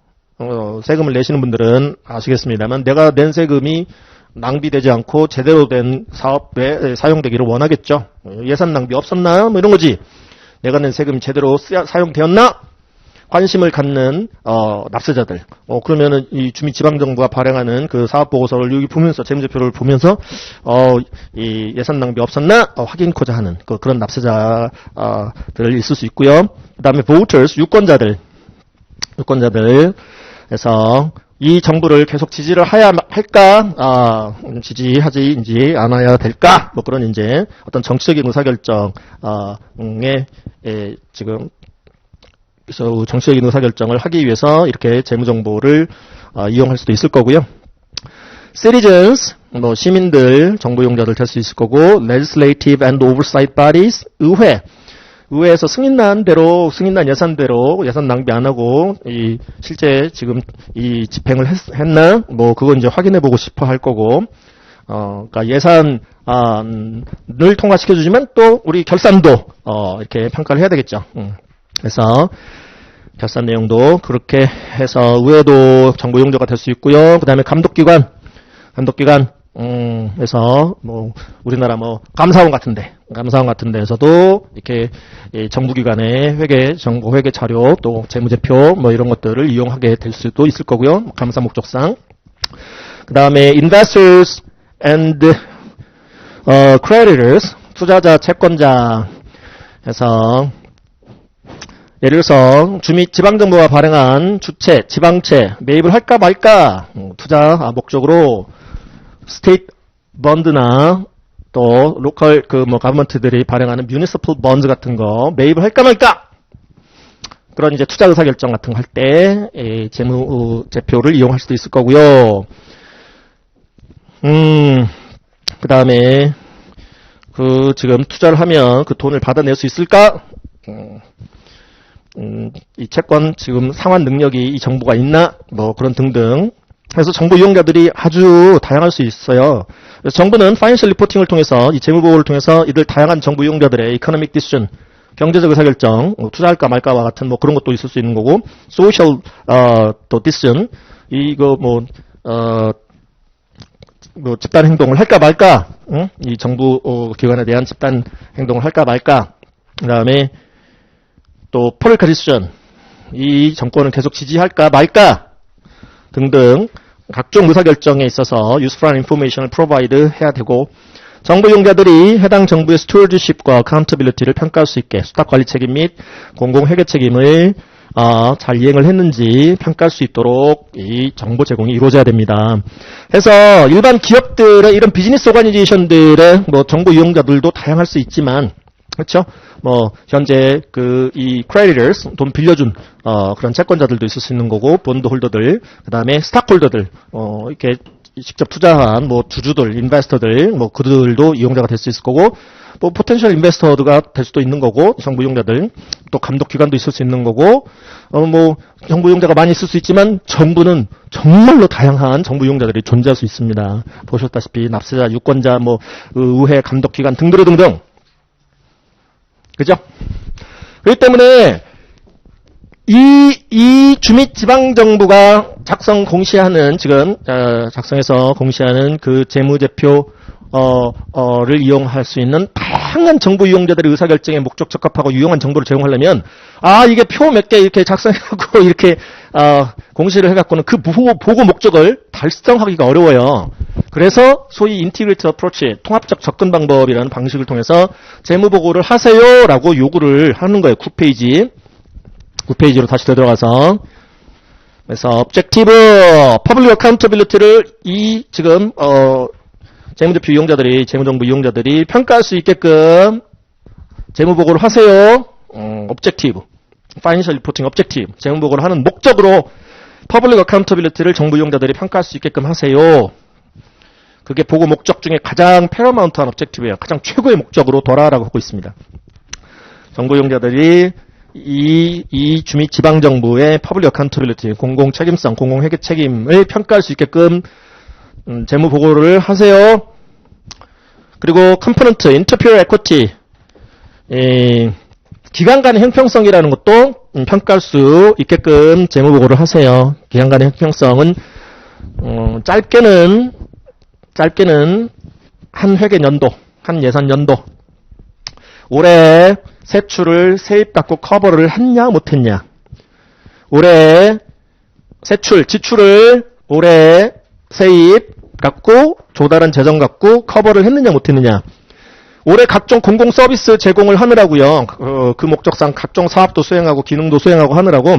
세금을 내시는 분들은 아시겠습니다만 내가 낸 세금이 낭비되지 않고 제대로 된 사업에 사용되기를 원하겠죠. 예산 낭비 없었나? 뭐 이런 거지. 내가 낸 세금이 제대로 사용되었나? 관심을 갖는 납세자들. 그러면은 이 주민지방정부가 발행하는 그 사업보고서를 여기 보면서 재무제표를 보면서 이 예산 낭비 없었나 확인코자 하는 그런 납세자들 있을 수 있고요. 그다음에 voters, 유권자들. 그래서 이 정부를 계속 지지를 해야 할까? 지지하지 않아야 될까? 뭐 그런 이제 어떤 정치적인 의사결정에 지금 그래서 정치적인 의사결정을 하기 위해서 이렇게 재무정보를 이용할 수도 있을 거고요. Citizens, 뭐 시민들, 정부 이용자들 될 수 있을 거고, Legislative and Oversight Bodies, 의회에서 승인난 예산대로 예산 낭비 안 하고 실제 지금 이 집행을 했나? 뭐 그건 이제 확인해 보고 싶어 할 거고, 그러니까 예산을 통과시켜 주지만 또 우리 결산도 이렇게 평가를 해야 되겠죠. 그래서 결산 내용도 그렇게 해서 의회도 정보 이용자가 될 수 있고요. 그 다음에 감독기관 에서 뭐 우리나라 뭐 감사원 같은 데에서도 이렇게 정부기관의 정보 회계 자료 또 재무제표 뭐 이런 것들을 이용하게 될 수도 있을 거고요. 감사 목적상. 그 다음에 investors and creditors, 투자자, 채권자 해서 예를 들어서 지방정부가 발행한 주채, 지방채 매입을 할까 말까, 투자 목적으로 스테이트 번드나 또 로컬 가버먼트들이 발행하는 뮤니시플 번드 같은 거 매입을 할까 말까, 그런 이제 투자 의사결정 같은 거 할 때 재무제표를 이용할 수도 있을 거고요. 그 다음에 지금 투자를 하면 그 돈을 받아낼 수 있을까? 이 채권 지금 상환 능력이 이 정부가 있나 뭐 그런 등등 해서 정부 이용자들이 아주 다양할 수 있어요. 그래서 정부는 파이낸셜 리포팅을 통해서 이 재무 보고를 통해서 이들 다양한 정부 이용자들의 이코노믹 디시전 경제적 의사결정, 투자할까 말까와 같은 뭐 그런 것도 있을 수 있는 거고, 소셜 또 디시전 이거 뭐 집단 행동을 할까 말까, 이 정부 기관에 대한 집단 행동을 할까 말까, 그다음에 또 폴리티컬 디시전 이 정권을 계속 지지할까 말까 등등 각종 의사결정에 있어서 유스풀한 인포메이션을 프로바이드 해야 되고, 정부 이용자들이 해당 정부의 스튜어드십과 어카운터빌리티를 평가할 수 있게 수탁관리 책임 및 공공회계 책임을 잘 이행을 했는지 평가할 수 있도록 이 정보 제공이 이루어져야 됩니다. 해서 일반 기업들의 이런 비즈니스 오가니제이션들의 뭐 정보 이용자들도 다양할 수 있지만, 그렇죠? 뭐 현재 이 크레디터스 돈 빌려준 그런 채권자들도 있을 수 있는 거고, 본드 홀더들, 그다음에 스탁홀더들 이렇게 직접 투자한 뭐 주주들, 인베스터들 뭐 그들도 이용자가 될 수 있을 거고, 뭐 포텐셜 인베스터가 될 수도 있는 거고, 정부 이용자들 또 감독 기관도 있을 수 있는 거고, 뭐 정부 이용자가 많이 있을 수 있지만 정부는 정말로 다양한 정부 이용자들이 존재할 수 있습니다. 보셨다시피 납세자, 유권자, 뭐 의회 감독 기관 등등. 그죠? 그렇기 때문에 이 주민 지방정부가 공시하는 지금 작성해서 공시하는 그 재무제표를 이용할 수 있는 다양한 정부 이용자들의 의사결정에 목적 적합하고 유용한 정보를 제공하려면 이게 표 몇 개 이렇게 작성해갖고 이렇게 공시를 해갖고는 그 보고 목적을 달성하기가 어려워요. 그래서 소위 인티그레이티드 어프로치, 통합적 접근 방법이라는 방식을 통해서 재무보고를 하세요라고 요구를 하는 거예요. 9페이지로 다시 되돌아가서. 그래서 objective, public accountability를 지금 재무제표 이용자들이, 재무정부 이용자들이 평가할 수 있게끔 재무보고를 하세요. objective, financial reporting objective, 재무보고를 하는 목적으로 public accountability를 정부 이용자들이 평가할 수 있게끔 하세요. 그게 보고 목적 중에 가장 패러마운트한 objective예요. 가장 최고의 목적으로 돌아라고 하고 있습니다. 정부 이용자들이 이 주민 지방정부의 퍼블릭 어카운터빌리티, 공공책임성, 공공회계 책임을 평가할 수 있게끔 재무 보고를 하세요. 그리고 컴포넌트, 인터피어 에쿼티, 기간 간의 형평성이라는 것도 평가할 수 있게끔 재무 보고를 하세요. 기간 간의 형평성은 짧게는 한 회계 연도, 한 예산 연도, 올해 세출을 세입 갖고 커버를 했냐 못했냐, 올해 지출을 올해 세입 갖고 조달한 재정 갖고 커버를 했느냐 못했느냐, 올해 각종 공공 서비스 제공을 하느라고요. 그 목적상 각종 사업도 수행하고 기능도 수행하고 하느라고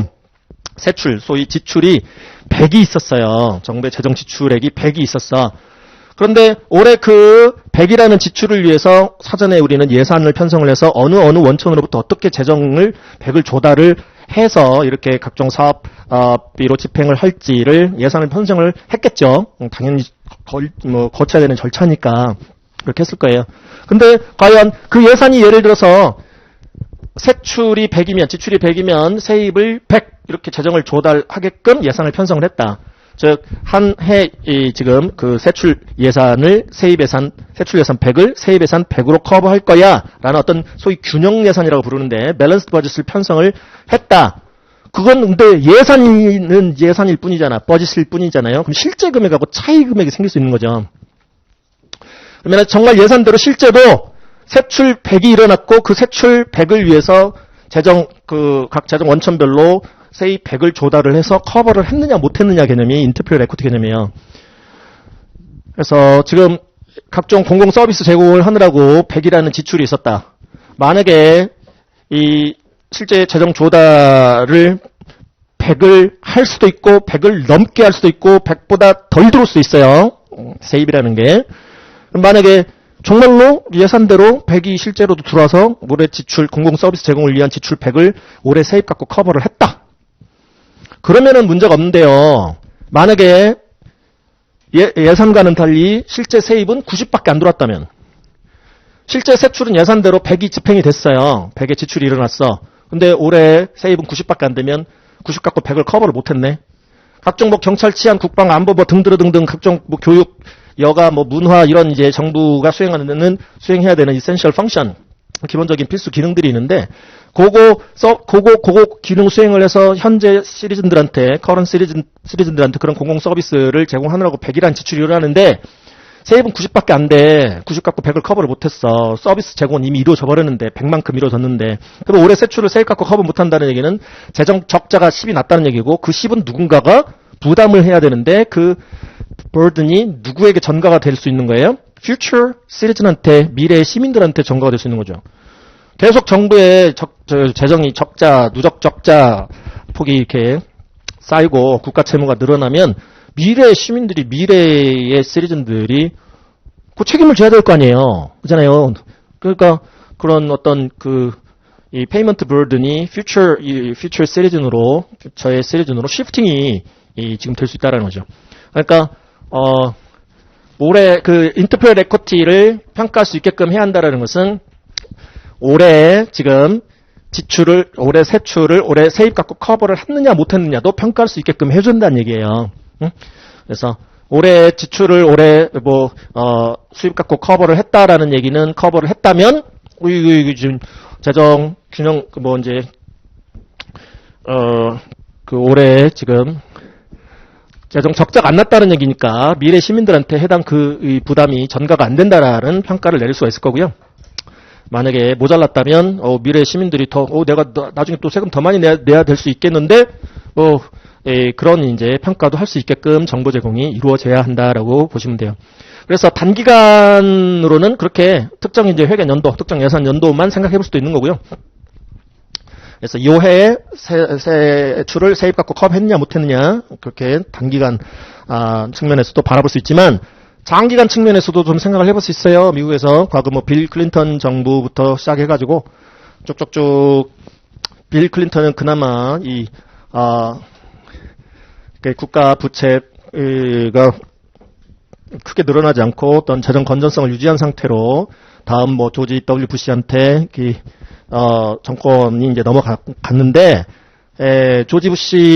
세출, 소위 지출이 100이 있었어요. 정부의 재정 지출액이 100이 있었어. 그런데 올해 그 100이라는 지출을 위해서 사전에 우리는 예산을 편성을 해서 어느 원천으로부터 어떻게 재정을 100을 조달을 해서 이렇게 각종 사업비로 집행을 할지를 예산을 편성을 했겠죠. 당연히 거쳐야 되는 절차니까 그렇게 했을 거예요. 근데 과연 그 예산이 예를 들어서 세출이 100이면, 지출이 100이면 세입을 100 이렇게 재정을 조달하게끔 예산을 편성을 했다. 즉, 한 해, 지금 그 세출 예산 100을 세입 예산 100으로 커버할 거야. 라는 어떤 소위 균형 예산이라고 부르는데, 밸런스 버짓을 편성을 했다. 그건 근데 예산은 예산일 뿐이잖아. 버짓일 뿐이잖아요. 그럼 실제 금액하고 차이 금액이 생길 수 있는 거죠. 그러면 정말 예산대로 실제로 세출 100이 일어났고, 그 세출 100을 위해서 각 재정 원천별로 세입 100을 조달을 해서 커버를 했느냐 못했느냐 개념이 인터피어 에쿼티 개념이에요. 그래서 지금 각종 공공 서비스 제공을 하느라고 100이라는 지출이 있었다. 만약에 이 실제 재정 조달을 100을 할 수도 있고 100을 넘게 할 수도 있고 100보다 덜 들어올 수도 있어요. 세입이라는 게. 만약에 정말로 예산대로 100이 실제로도 들어와서 올해 지출, 공공 서비스 제공을 위한 지출 100을 올해 세입 갖고 커버를 했다. 그러면은 문제가 없는데요. 만약에 예산과는 달리 실제 세입은 90밖에 안 들어왔다면, 실제 세출은 예산대로 100이 집행이 됐어요. 100의 지출이 일어났어. 근데 올해 세입은 90밖에 안 되면 90 갖고 100을 커버를 못했네. 각종 뭐 경찰, 치안, 국방, 안보 뭐 등등 각종 뭐 교육, 여가, 뭐 문화 이런 이제 정부가 수행해야 되는 이센셜 펑션, 기본적인 필수 기능들이 있는데 그거 기능 수행을 해서 현재 시리즌들한테 커런 시리즌들한테 그런 공공 서비스를 제공하느라고 100이라는 지출이 일어나는데 세입은 90밖에 안 돼. 90 갖고 100을 커버를 못했어. 서비스 제공은 이미 이루어져 버렸는데 100만큼 이루어졌는데 그럼 올해 세출을 세입 갖고 커버 못한다는 얘기는 재정 적자가 10이 났다는 얘기고 그 10은 누군가가 부담을 해야 되는데 그 burden이 누구에게 전가가 될 수 있는 거예요? future citizen한테, 미래의 시민들한테 전가가 될 수 있는 거죠. 계속 정부의 재정이 적자, 누적 적자 폭이 이렇게 쌓이고 국가 채무가 늘어나면 미래의 시민들이, 미래의 시리즌들이 그 책임을 져야 될 거 아니에요. 그렇잖아요. 그러니까 그런 어떤 이 페이먼트 burden이 future 시리즌으로, 저의 시리즌으로 시프팅이 지금 될 수 있다라는 거죠. 그러니까 올해 인터페어 에쿼티를 평가할 수 있게끔 해야 한다라는 것은 올해 지금 지출을, 올해 세출을, 올해 세입 갖고 커버를 했느냐 못했느냐도 평가할 수 있게끔 해준다는 얘기예요. 응? 그래서 올해 지출을 올해 수입 갖고 커버를 했다라는 얘기는 커버를 했다면 지금 재정 균형 올해 지금 재정 적자가 안 났다는 얘기니까 미래 시민들한테 해당 이 부담이 전가가 안 된다라는 평가를 내릴 수가 있을 거고요. 만약에 모자랐다면 미래 시민들이 내가 나중에 또 세금 더 많이 내야 될 수 있겠는데 그런 이제 평가도 할 수 있게끔 정보 제공이 이루어져야 한다라고 보시면 돼요. 그래서 단기간으로는 그렇게 특정 이제 회계 연도, 특정 예산 연도만 생각해 볼 수도 있는 거고요. 그래서 이 해에 세출을 세입 갖고 커버했느냐 못했느냐 그렇게 단기간 측면에서도 바라볼 수 있지만 장기간 측면에서도 좀 생각을 해볼 수 있어요. 미국에서 과거 빌 클린턴 정부부터 시작해가지고 쭉쭉쭉 빌 클린턴은 그나마 국가 부채가 크게 늘어나지 않고 어떤 재정 건전성을 유지한 상태로 다음 조지 W 부시한테 정권이 이제 넘어갔는데 조지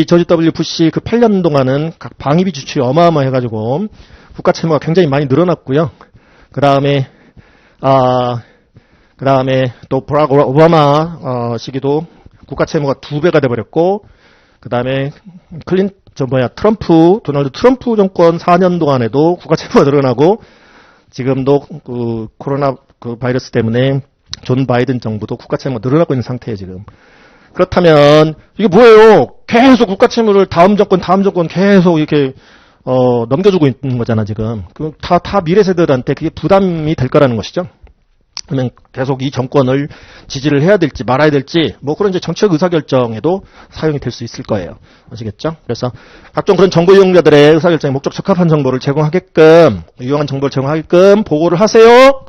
W 부시 8년 동안은 각 방위비 지출이 어마어마해가지고 국가 채무가 굉장히 많이 늘어났고요. 그 다음에 또 버락 오바마 시기도 국가 채무가 2배가 돼버렸고, 그 다음에 도널드 트럼프 정권 4년 동안에도 국가 채무가 늘어나고, 지금도 코로나 바이러스 때문에 존 바이든 정부도 국가 채무가 늘어나고 있는 상태예요, 지금. 그렇다면, 이게 뭐예요? 계속 국가 채무를 다음 정권 계속 이렇게, 넘겨주고 있는 거잖아, 지금. 다 미래 세대들한테 그게 부담이 될 거라는 것이죠. 그러면 계속 이 정권을 지지를 해야 될지 말아야 될지, 그런 이제 정책 의사결정에도 사용이 될 수 있을 거예요. 아시겠죠? 그래서 각종 그런 정보 이용자들의 의사결정에 목적 적합한 정보를 제공하게끔, 유용한 정보를 제공하게끔 보고를 하세요.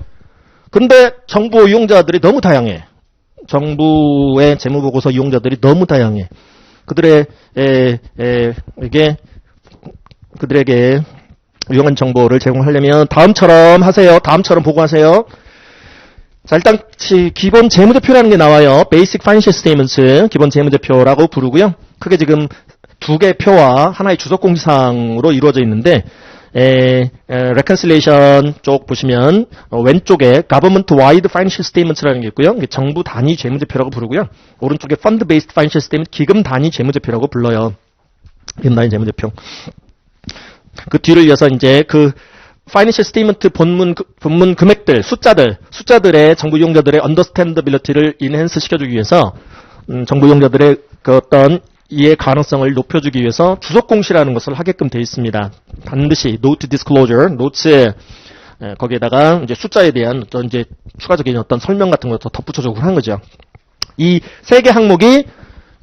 근데 정보 이용자들이 너무 다양해. 정부의 재무보고서 이용자들이 너무 다양해. 그들에게 유용한 정보를 제공하려면 다음처럼 하세요. 다음처럼 보고하세요. 자, 일단 기본 재무제표라는 게 나와요. Basic Financial Statements, 기본 재무제표라고 부르고요. 크게 지금 2개 표와 하나의 주석공시상으로 이루어져 있는데, reconciliation 쪽 보시면 왼쪽에 government wide financial statements라는 게 있고요. 이게 정부 단위 재무제표라고 부르고요. 오른쪽에 fund based financial statement, 기금 단위 재무제표라고 불러요. 기금 단위 재무제표. 그 뒤를 이어서 이제 파이낸셜 스테이트먼트 본문 금액들, 숫자들의 정부 이용자들의 언더스탠더빌리티를 인핸스 시켜주기 위해서 정부 이용자들의 어떤 이해 가능성을 높여주기 위해서 주석공시라는 것을 하게끔 되어 있습니다. 반드시 노트 디스클로저, 노트에 거기에다가 이제 숫자에 대한 어떤 이제 추가적인 어떤 설명 같은 것도 덧붙여주고 하는 거죠. 이 3개 항목이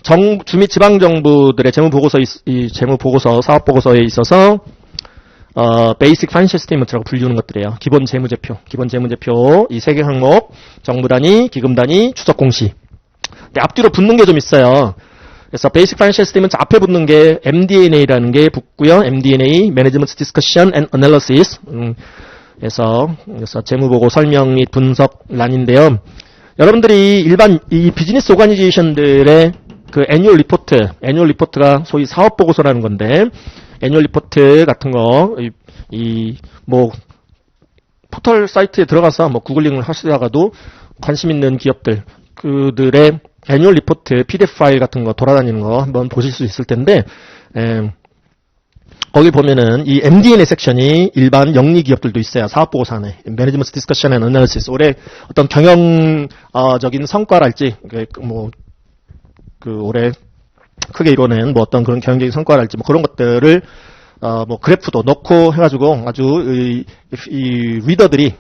주 및 지방정부들의 재무보고서, 사업보고서에 있어서 베이직 파이낸셜 스테이트먼트라고 불리우는 것들이에요. 기본 재무제표, 이 3개 항목, 정부 단위, 기금 단위, 추적 공시. 근데 앞뒤로 붙는 게 좀 있어요. 그래서 베이직 파이낸셜 스테이트먼트 앞에 붙는 게 MD&A라는 게 붙고요. MD&A, Management Discussion and Analysis. 그래서 재무보고 설명 및 분석 란인데요. 여러분들이 일반 이 비즈니스 오가니제이션들의 그 애뉴얼 리포트가 소위 사업 보고서라는 건데, 애뉴얼 리포트 같은 거, 뭐, 포털 사이트에 들어가서 뭐 구글링을 하시다가도 관심 있는 기업들, 그들의 애뉴얼 리포트, PDF 파일 같은 거 돌아다니는 거 한번 보실 수 있을 텐데, 거기 보면은 이 MD&A 섹션이 일반 영리 기업들도 있어요. 사업보고서 안에. 매니지먼트 디스커션 앤 어널리시스. 올해 어떤 경영적인 성과랄지, 올해 크게 이루어낸 뭐 어떤 그런 경영적인 성과랄지, 뭐 그런 것들을, 뭐 그래프도 넣고 해가지고 아주 이 리더들이,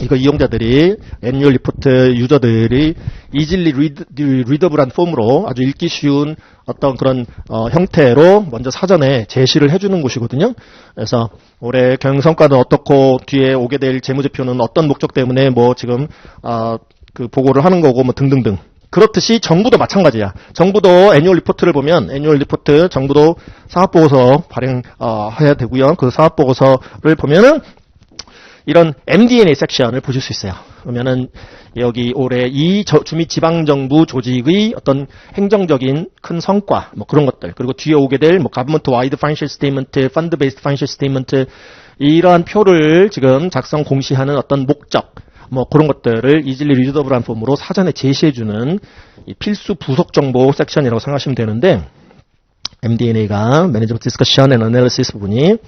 이거 이용자들이, 애뉴얼 리포트 유저들이 이질리 리더블한 폼으로 아주 읽기 쉬운 어떤 그런 형태로 먼저 사전에 제시를 해주는 곳이거든요. 그래서 올해 경영성과는 어떻고 뒤에 오게 될 재무제표는 어떤 목적 때문에 뭐 지금 그 보고를 하는 거고 뭐 등등등. 그렇듯이 정부도 마찬가지야. 정부도 애뉴얼 리포트를 보면 애뉴얼 리포트 정부도 사업보고서 발행해야 되고요. 그 사업보고서를 보면은 이런 MD&A 섹션을 보실 수 있어요. 그러면은 여기 올해 이 주미지방정부 조직의 어떤 행정적인 큰 성과, 뭐 그런 것들, 그리고 뒤에 오게 될 뭐 Government Wide Financial Statement, Fund Based Financial Statement, 이러한 표를 지금 작성 공시하는 어떤 목적, 뭐 그런 것들을 이질리 리더블한 폼으로 사전에 제시해주는 이 필수 부속 정보 섹션이라고 생각하시면 되는데, MD&A가 Management Discussion and Analysis 부분이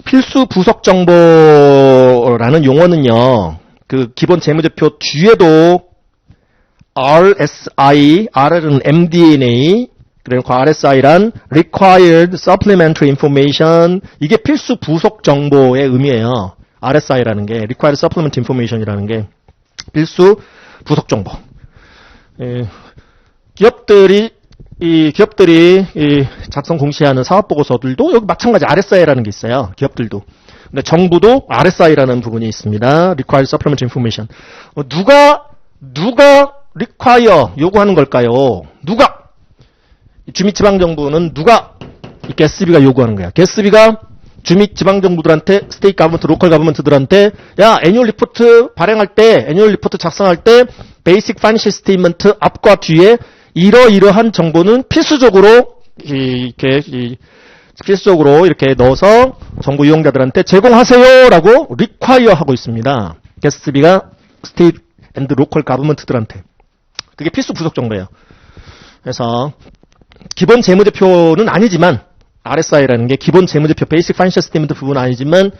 필수 부속 정보라는 용어는요, 그 기본 재무제표 뒤에도 RSI, R은 MD&A, 그리고 RSI란 Required Supplementary Information, 이게 필수 부속 정보의 의미예요. RSI라는 게, Required Supplementary Information이라는 게 필수 부속 정보. 기업들이 작성 공시하는 사업보고서들도 여기 마찬가지 RSI라는 게 있어요. 기업들도. 근데 정부도 RSI라는 부분이 있습니다. Required Supplementary Information. 누가 require 요구하는 걸까요? 누가? 주미지방정부는 누가? 이 게스비가 요구하는 거야. 게스비가 주미지방정부들한테, 스테이트 가버먼트, 로컬 가버먼트들한테, 야, 애뉴얼 리포트 발행할 때, 애뉴얼 리포트 작성할 때, 베이직 파이낸셜 스테이트먼트 앞과 뒤에 이러이러한 정보는 필수적으로 이렇게 넣어서 정부 이용자들한테 제공하세요라고 require 하고 있습니다. 게스비가 스테이트 앤드 로컬 가버먼트들한테. 그게 필수 부속 정보예요. 그래서 기본 재무제표는 아니지만, RSI라는 게 기본 재무제표, 베이직 파이낸셜 스테이트먼트 부분은 아니지만,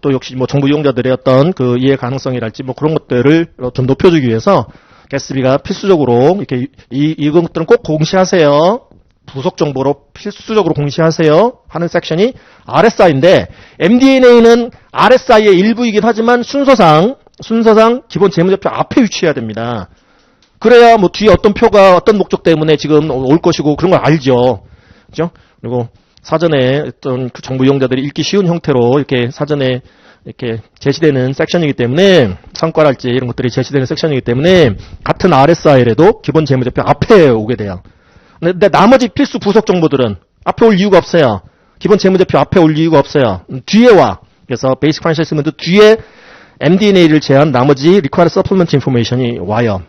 또 역시 뭐 정부 이용자들의 어떤 그 이해 가능성이랄지 뭐 그런 것들을 좀 높여주기 위해서 게스비가 필수적으로 이렇게 이런 것들은 꼭 공시하세요. 부속 정보로 필수적으로 공시하세요. 하는 섹션이 RSI인데, MD&A는 RSI의 일부이긴 하지만 순서상 기본 재무제표 앞에 위치해야 됩니다. 그래야 뭐 뒤에 어떤 표가 어떤 목적 때문에 지금 올 것이고 그런 걸 알죠. 그죠? 그리고 사전에 어떤 그 정부 이용자들이 읽기 쉬운 형태로 이렇게 사전에 이렇게 제시되는 섹션이기 때문에, 성과랄지 이런 것들이 제시되는 섹션이기 때문에 같은 RSI라도 기본 재무제표 앞에 오게 돼요. 근데 나머지 필수 부속 정보들은 앞에 올 이유가 없어요. 기본 재무제표 앞에 올 이유가 없어요. 뒤에 와. 그래서 베이직 파이낸셜 스테이트먼트 뒤에 MD&A를 제한 나머지 Required Supplementary Information이 와요.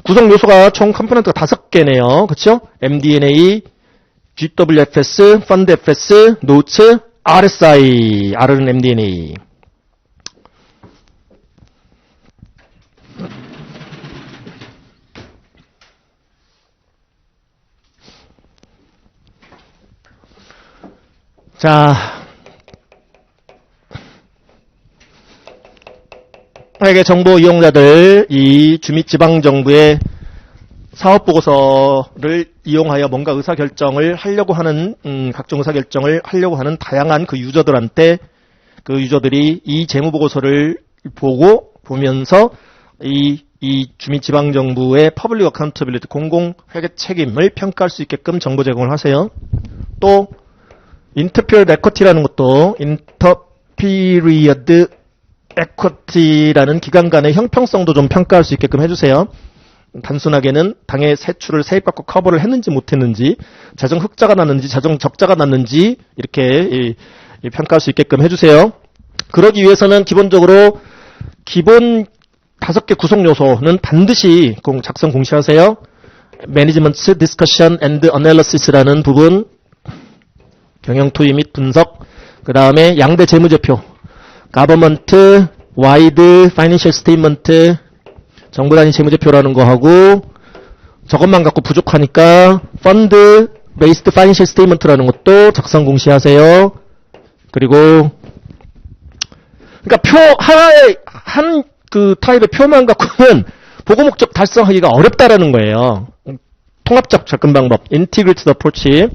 구성 요소가 총 컴포넌트가 5개네요. 그렇죠? MD&A, GWFS, FundFS, 노츠, RSI, R은 MD&A. 자, 만약에 정부 이용자들, 이 주미지방정부의 사업보고서를 이용하여 뭔가 의사결정을 하려고 하는, 각종 의사결정을 하려고 하는 다양한 그 유저들한테, 그 유저들이 이 재무보고서를 보면서 이 주미지방정부의 퍼블릭 어카운터빌리티, 공공회계 책임을 평가할 수 있게끔 정보 제공을 하세요. 또, 인터피리어드 에쿼티라는 것도, 인터피리어드 에쿼티라는 기간 간의 형평성도 좀 평가할 수 있게끔 해주세요. 단순하게는 당의 세출을 세입받고 커버를 했는지 못했는지, 재정 흑자가 났는지 재정 적자가 났는지 이렇게 평가할 수 있게끔 해주세요. 그러기 위해서는 기본적으로 기본 5개 구성 요소는 반드시 작성 공시하세요. Management, Discussion and Analysis라는 부분, 경영 투입 및 분석, 그 다음에 양대 재무제표, Government, Wide Financial Statement, 정부 단위 재무제표라는 거 하고, 저것만 갖고 부족하니까 Fund Based Financial Statement라는 것도 작성 공시하세요. 그리고 그러니까 표 하나의 한 그 타입의 표만 갖고는 보고 목적 달성하기가 어렵다라는 거예요. 통합적 접근 방법, Integrated Approach.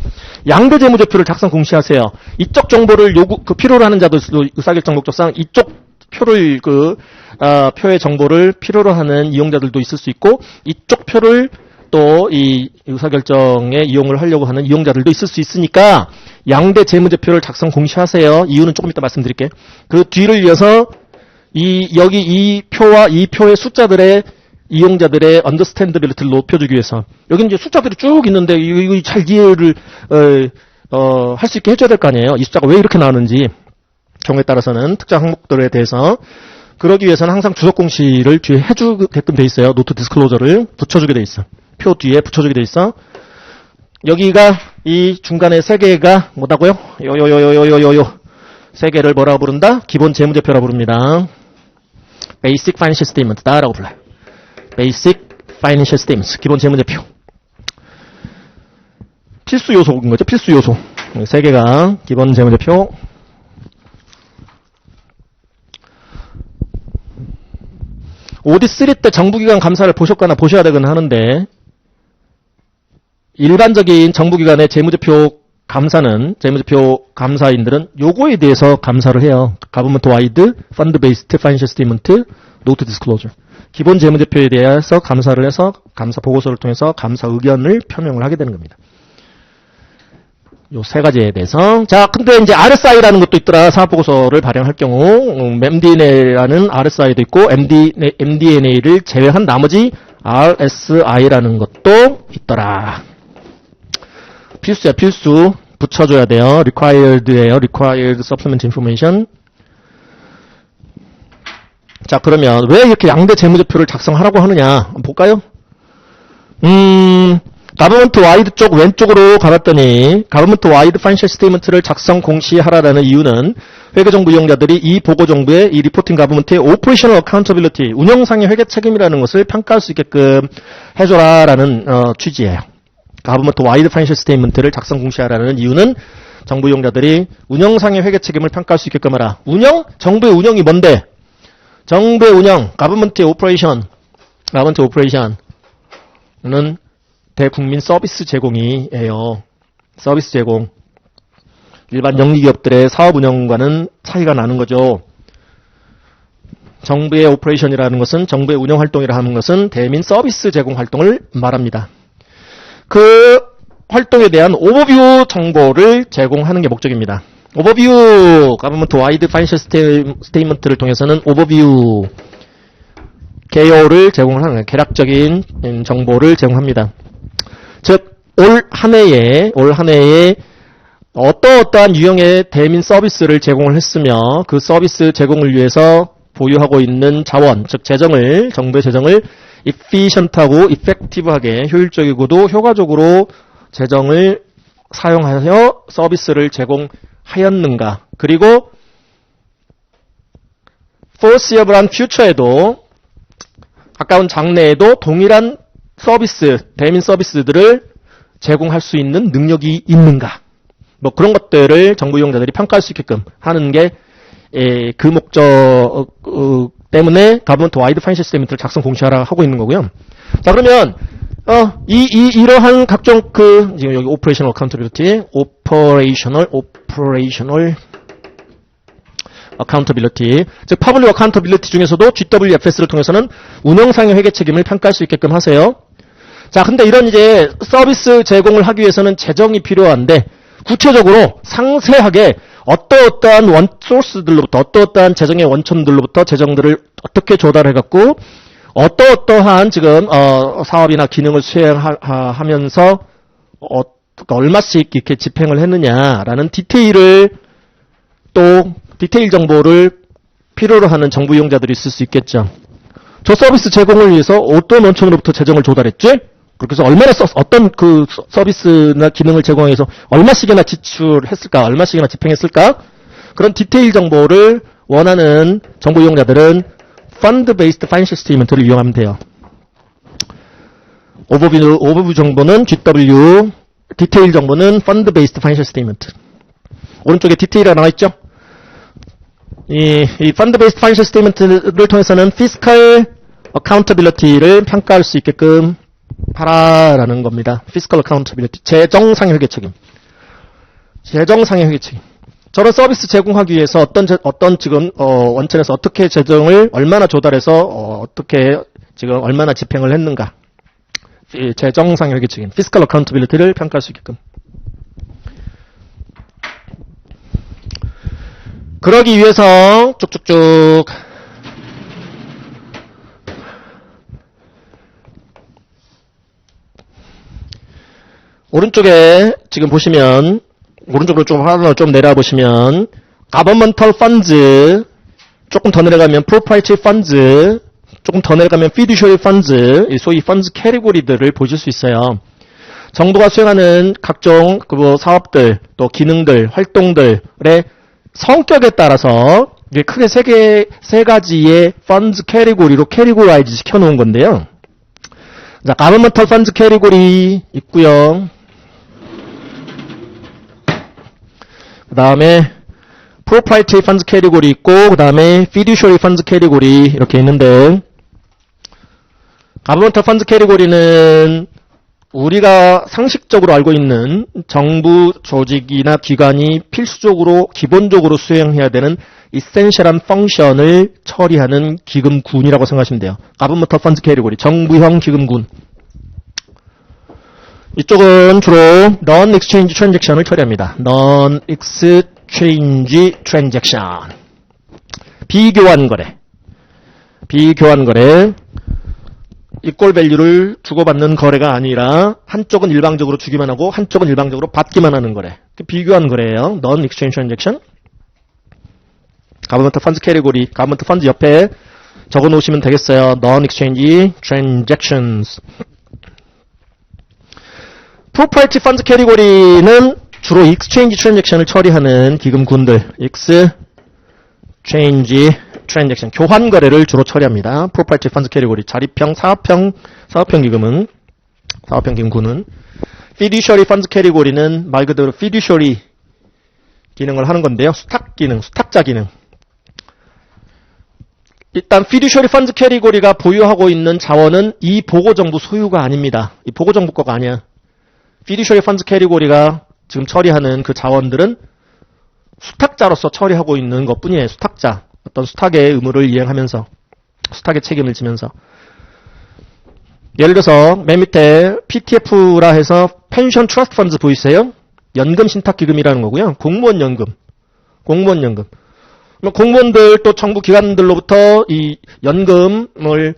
양대 재무제표를 작성 공시하세요. 이쪽 정보를 필요로 하는 자도 의사결정 목적상 이쪽 표를 표의 정보를 필요로 하는 이용자들도 있을 수 있고, 이쪽 표를 또 이 의사결정에 이용을 하려고 하는 이용자들도 있을 수 있으니까 양대 재무제표를 작성 공시하세요. 이유는 조금 이따 말씀드릴게요. 그 뒤를 이어서 여기 이 표와 이 표의 숫자들의 이용자들의 understandability를 높여주기 위해서, 여기 이제 숫자들이 쭉 있는데 이거 잘 이해를 할 수 있게 해줘야 될 거 아니에요. 이 숫자가 왜 이렇게 나오는지 경우에 따라서는 특정 항목들에 대해서. 그러기 위해서는 항상 주석 공시를 뒤에 해주게끔 돼 있어요. 노트 디스클로저를 붙여주게 돼 있어. 표 뒤에 붙여주게 돼 있어. 여기가 이 중간에 세 개가 뭐다고요? 요요요요요요요 세 개를 뭐라고 부른다? 기본 재무제표라고 부릅니다. Basic Financial Statement다라고 불러요. Basic Financial Statements, 기본 재무제표. 필수 요소인 거죠. 필수 요소. 세 개가 기본 재무제표. 오디트 3 때 정부기관 감사를 보셨거나 보셔야 되거나 하는데, 일반적인 정부기관의 재무제표 감사인들은 요거에 대해서 감사를 해요. Government Wide, Fund Based Financial Statement, Note Disclosure. 기본 재무제표에 대해서 감사를 해서 감사 보고서를 통해서 감사 의견을 표명을 하게 되는 겁니다. 요 세 가지에 대해서. 자, 근데 이제 RSI라는 것도 있더라. 사업보고서를 발행할 경우. MD&A라는 RSI도 있고, MD&A를 제외한 나머지 RSI라는 것도 있더라. 필수야, 필수. 붙여줘야 돼요. Required예요. Required Supplement Information. 자, 그러면 왜 이렇게 양대 재무제표를 작성하라고 하느냐? 한번 볼까요? 가버먼트 와이드 쪽 왼쪽으로 가봤더니 가버먼트 와이드 파이낸셜 스테이트먼트를 작성 공시하라라는 이유는 회계정부 이용자들이 이 보고정부의 이 리포팅 가버먼트의 오퍼레이셔널 어카운터빌리티, 운영상의 회계 책임이라는 것을 평가할 수 있게끔 해줘라라는 취지예요. 가버먼트 와이드 파이낸셜 스테이트먼트를 작성 공시하라는 이유는 정부 이용자들이 운영상의 회계 책임을 평가할 수 있게끔 하라. 운영? 정부의 운영이 뭔데? 정부의 운영, 가버먼트의 오퍼레이션, 가버먼트 오퍼레이션은 대국민 서비스 제공이에요. 서비스 제공. 일반 영리기업들의 사업 운영과는 차이가 나는 거죠. 정부의 오퍼레이션이라는 것은, 정부의 운영 활동이라 하는 것은 대민 서비스 제공 활동을 말합니다. 그 활동에 대한 오버뷰 정보를 제공하는 게 목적입니다. 오버뷰, 가버먼트 와이드 파이낸셜 스테이트먼트를 통해서는 오버뷰 개요를 제공을 하는 거예요. 개략적인 정보를 제공합니다. 즉, 올 한 해에 어떠한 유형의 대민 서비스를 제공을 했으며 그 서비스 제공을 위해서 보유하고 있는 자원, 즉 재정을, 정부의 재정을 efficient하고 effective하게 효율적이고도 효과적으로 재정을 사용하여 서비스를 제공하였는가. 그리고 foreseeable한 future에도, 가까운 장래에도 동일한 서비스, 대민 서비스들을 제공할 수 있는 능력이 있는가. 뭐 그런 것들을 정부 이용자들이 평가할 수 있게끔 하는 게 그 목적 때문에 가버먼트 와이드 파이낸셜 스테이트먼트를 작성 공시하라 하고 있는 거고요. 자, 그러면 이러한 각종 지금 여기 오퍼레이셔널 어카운터빌리티, 오퍼레이셔널 어카운터빌리티, 즉 퍼블릭 어카운터빌리티 중에서도 GWFS를 통해서는 운영상의 회계 책임을 평가할 수 있게끔 하세요. 자, 근데 이런 이제 서비스 제공을 하기 위해서는 재정이 필요한데, 구체적으로 상세하게 어떠한 소스들로부터, 어떠한 재정의 원천들로부터 재정들을 어떻게 조달해갖고 어떠한 지금 사업이나 기능을 수행하면서 얼마씩 이렇게 집행을 했느냐라는 디테일 정보를 필요로 하는 정부 이용자들이 있을 수 있겠죠. 저 서비스 제공을 위해서 어떤 원청으로부터 재정을 조달했지? 그렇게 해서 얼마나 어떤 그 서비스나 기능을 제공하기 위해서 얼마씩이나 지출했을까? 얼마씩이나 집행했을까? 그런 디테일 정보를 원하는 정보 이용자들은 Fund-Based Financial Statement를 이용하면 돼요. 오버뷰 정보는 GW, 디테일 정보는 Fund-Based Financial Statement. 오른쪽에 디테일이 나와 있죠? 이 Fund-Based Financial Statement를 통해서는 Fiscal Accountability를 평가할 수 있게끔 하라라는 겁니다. Fiscal Accountability. 재정 상회계 책임. 재정 상회계 책임. 저런 서비스 제공하기 위해서 어떤 지금 원천에서 어떻게 재정을 얼마나 조달해서 어떻게 지금 얼마나 집행을 했는가. 재정 상회계 책임. Fiscal Accountability를 평가할 수 있게끔. 그러기 위해서 쭉쭉쭉 오른쪽에 지금 보시면 오른쪽으로 좀 하나 좀 내려보시면 Governmental Funds 조금 더 내려가면 Proprietary Funds 조금 더 내려가면 Fiduciary Funds 소위 펀즈 캐리고리들을 보실 수 있어요. 정부가 수행하는 각종 사업들 또 기능들 활동들의 성격에 따라서 이게 크게 세 가지의 펀즈 캐리고리로 캐리고라이즈 시켜놓은 건데요. 자, Governmental Funds 캐리고리 있고요. 그 다음에 Proprietary Funds 캐리고리 있고 그 다음에 Fiduciary Funds 캐리고리 이렇게 있는데 Governmental Funds 캐리고리는 우리가 상식적으로 알고 있는 정부 조직이나 기관이 필수적으로 기본적으로 수행해야 되는 이센셜한 펑션을 처리하는 기금군이라고 생각하시면 돼요. Governmental Funds 캐리고리 정부형 기금군. 이쪽은 주로 Non-Exchange Transaction을 처리합니다. Non-Exchange Transaction. 비교환 거래. 비교환 거래. 이퀄 밸류를 주고받는 거래가 아니라 한쪽은 일방적으로 주기만 하고 한쪽은 일방적으로 받기만 하는 거래. 비교환 거래예요. Non-Exchange Transaction. Government Funds 캐리고리. Government Funds 옆에 적어 놓으시면 되겠어요. Non-Exchange Transactions. Proprietary Funds 캐리고리는 주로 Exchange Transaction을 처리하는 기금군들. Exchange Transaction. 교환 거래를 주로 처리합니다. Proprietary Funds 캐리고리. 자립형, 사업형 기금은, 사업형 기금군은. Fiduciary Funds 캐리고리는 말 그대로 Fiduciary 기능을 하는 건데요. 수탁 기능, 수탁자 기능. 일단 Fiduciary Funds 캐리고리가 보유하고 있는 자원은 이 보고정부 소유가 아닙니다. 이 보고정부 거가 아니야. Fiduciary Funds 캐리고리가 지금 처리하는 그 자원들은 수탁자로서 처리하고 있는 것뿐이에요. 수탁자. 어떤 수탁의 의무를 이행하면서 수탁의 책임을 지면서 예를 들어서 맨 밑에 PTF라 해서 Pension Trust Funds 보이세요? 연금 신탁기금이라는 거고요. 공무원 연금. 공무원들 또 정부 기관들로부터 이 연금을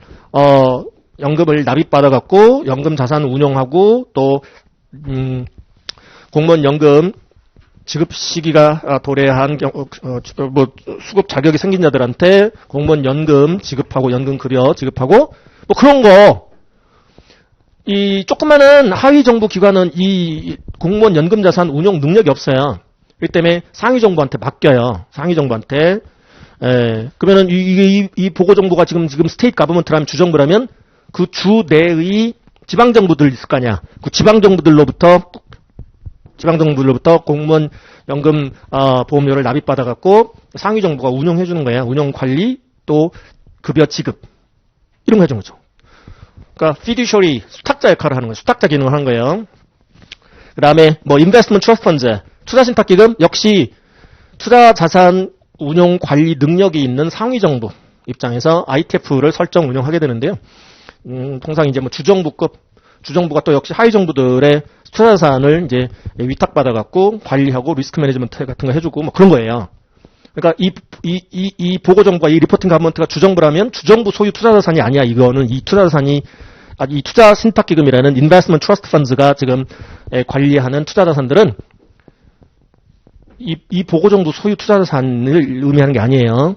납입받아 갖고 연금 자산 운용하고 또 공무원 연금 지급 시기가 도래한 수급 자격이 생긴 자들한테 공무원 연금 지급하고 연금 급여 지급하고 그런 거. 이 조그마한 하위 정부 기관은 이 공무원 연금 자산 운용 능력이 없어요. 그렇기 때문에 상위 정부한테 맡겨요. 상위 정부한테. 그러면은 이 보고 정부가 지금 스테이트 가버먼트라면 주정부라면 그 주 내의 지방 정부들 있을 거 아니야. 그 지방 정부들로부터 공무원 연금 보험료를 납입받아 갖고 상위 정부가 운용해 주는 거야. 운용 관리 또 급여 지급 이런 거 해주는 거죠. 그러니까 fiduciary 수탁자 역할을 하는 거예요. 수탁자 기능을 하는 거예요. 그다음에 investment trust funds 투자 신탁 기금 역시 투자 자산 운용 관리 능력이 있는 상위 정부 입장에서 ITF를 설정 운영하게 되는데요. 통상 이제 주정부가 또 역시 하위 정부들의 투자 자산을 이제 위탁받아 갖고 관리하고 리스크 매니지먼트 같은 거 해주고 그런 거예요. 그러니까 이 보고 정부가 이 리포팅 가버먼트가 주정부라면 주정부 소유 투자 자산이 아니야. 이거는 이 투자 자산이 이 투자 신탁 기금이라는 인베스트먼트 트러스트 펀즈가 지금 관리하는 투자 자산들은 이 보고 정부 소유 투자 자산을 의미하는 게 아니에요.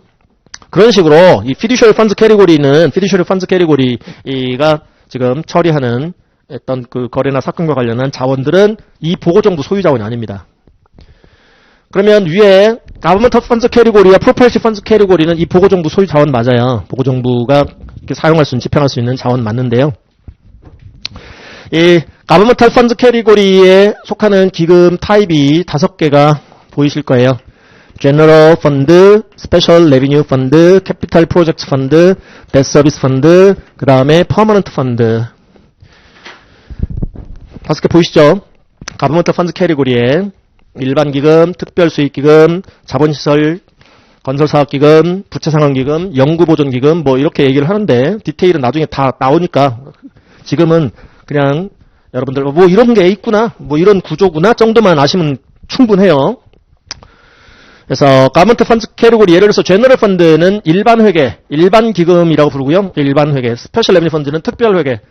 그런 식으로 이 fiduciary funds 캐리고리가 지금 처리하는 어떤 그 거래나 사건과 관련한 자원들은 이 보고정부 소유 자원이 아닙니다. 그러면 위에 government funds 캐리고리와 property funds 캐리고리는 이 보고정부 소유 자원 맞아요. 보고정부가 이렇게 사용할 수 있는, 집행할 수 있는 자원 맞는데요. 이 government funds 캐리고리에 속하는 기금 타입이 5개가 보이실 거예요. General Fund, Special Revenue Fund, Capital Project Fund, Debt Service Fund, 그 다음에 Permanent Fund. 5개 보이시죠? Government Funds 캐리고리에 일반기금, 특별수익기금, 자본시설, 건설사업기금, 부채상환기금, 연구보존기금 뭐 이렇게 얘기를 하는데 디테일은 나중에 다 나오니까 지금은 그냥 여러분들 뭐 이런 게 있구나, 뭐 이런 구조구나 정도만 아시면 충분해요. 그래서 가먼트 펀드 캐리고리 예를 들어서 제너럴 펀드는 일반 회계, 일반 기금이라고 부르고요. 일반 회계, 스페셜 레비뉴 펀드는 특별 회계,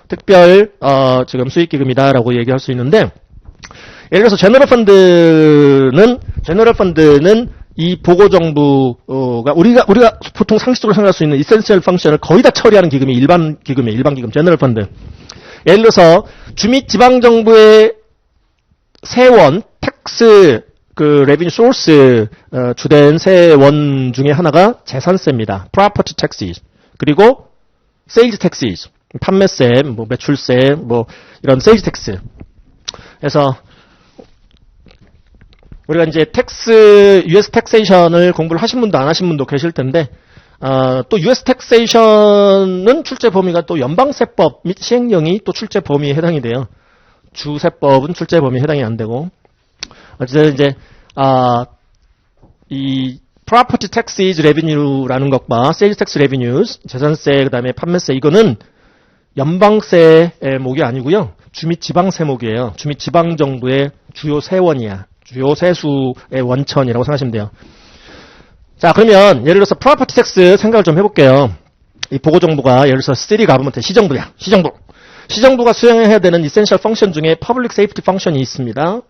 특별 지금 수익 기금이다라고 얘기할 수 있는데 예를 들어서 제너럴 펀드는 이 보고 정부가 우리가 보통 상식적으로 생각할 수 있는 이센셜 펑션을 거의 다 처리하는 기금이 일반 기금, 제너럴 펀드. 예를 들어서 주 및 지방 정부의 세원, 텍스 그 레비뉴 소스 주된 세원 중에 하나가 재산세입니다. property taxes. 그리고 sales taxes. 판매세, 뭐 매출세, 뭐 이런 sales tax. 그래서 우리가 이제 US taxation을 공부를 하신 분도 안 하신 분도 계실 텐데 또 US taxation은 출제 범위가 또 연방세법 및 시행령이 또 출제 범위에 해당이 돼요. 주세법은 출제 범위에 해당이 안 되고 어쨌든 이제 이 property taxes revenue라는 것과 sales tax revenues, 재산세 그다음에 판매세 이거는 연방세 목이 아니고요. 주 및 지방 세목이에요. 주 및 지방 정부의 주요 세원이야. 주요 세수의 원천이라고 생각하시면 돼요. 자, 그러면 예를 들어서 property tax 생각을 좀 해볼게요. 이 보고 정부가 예를 들어서 city government, 시정부야. 시정부가 수행해야 되는 essential function 중에 public safety function이 있습니다.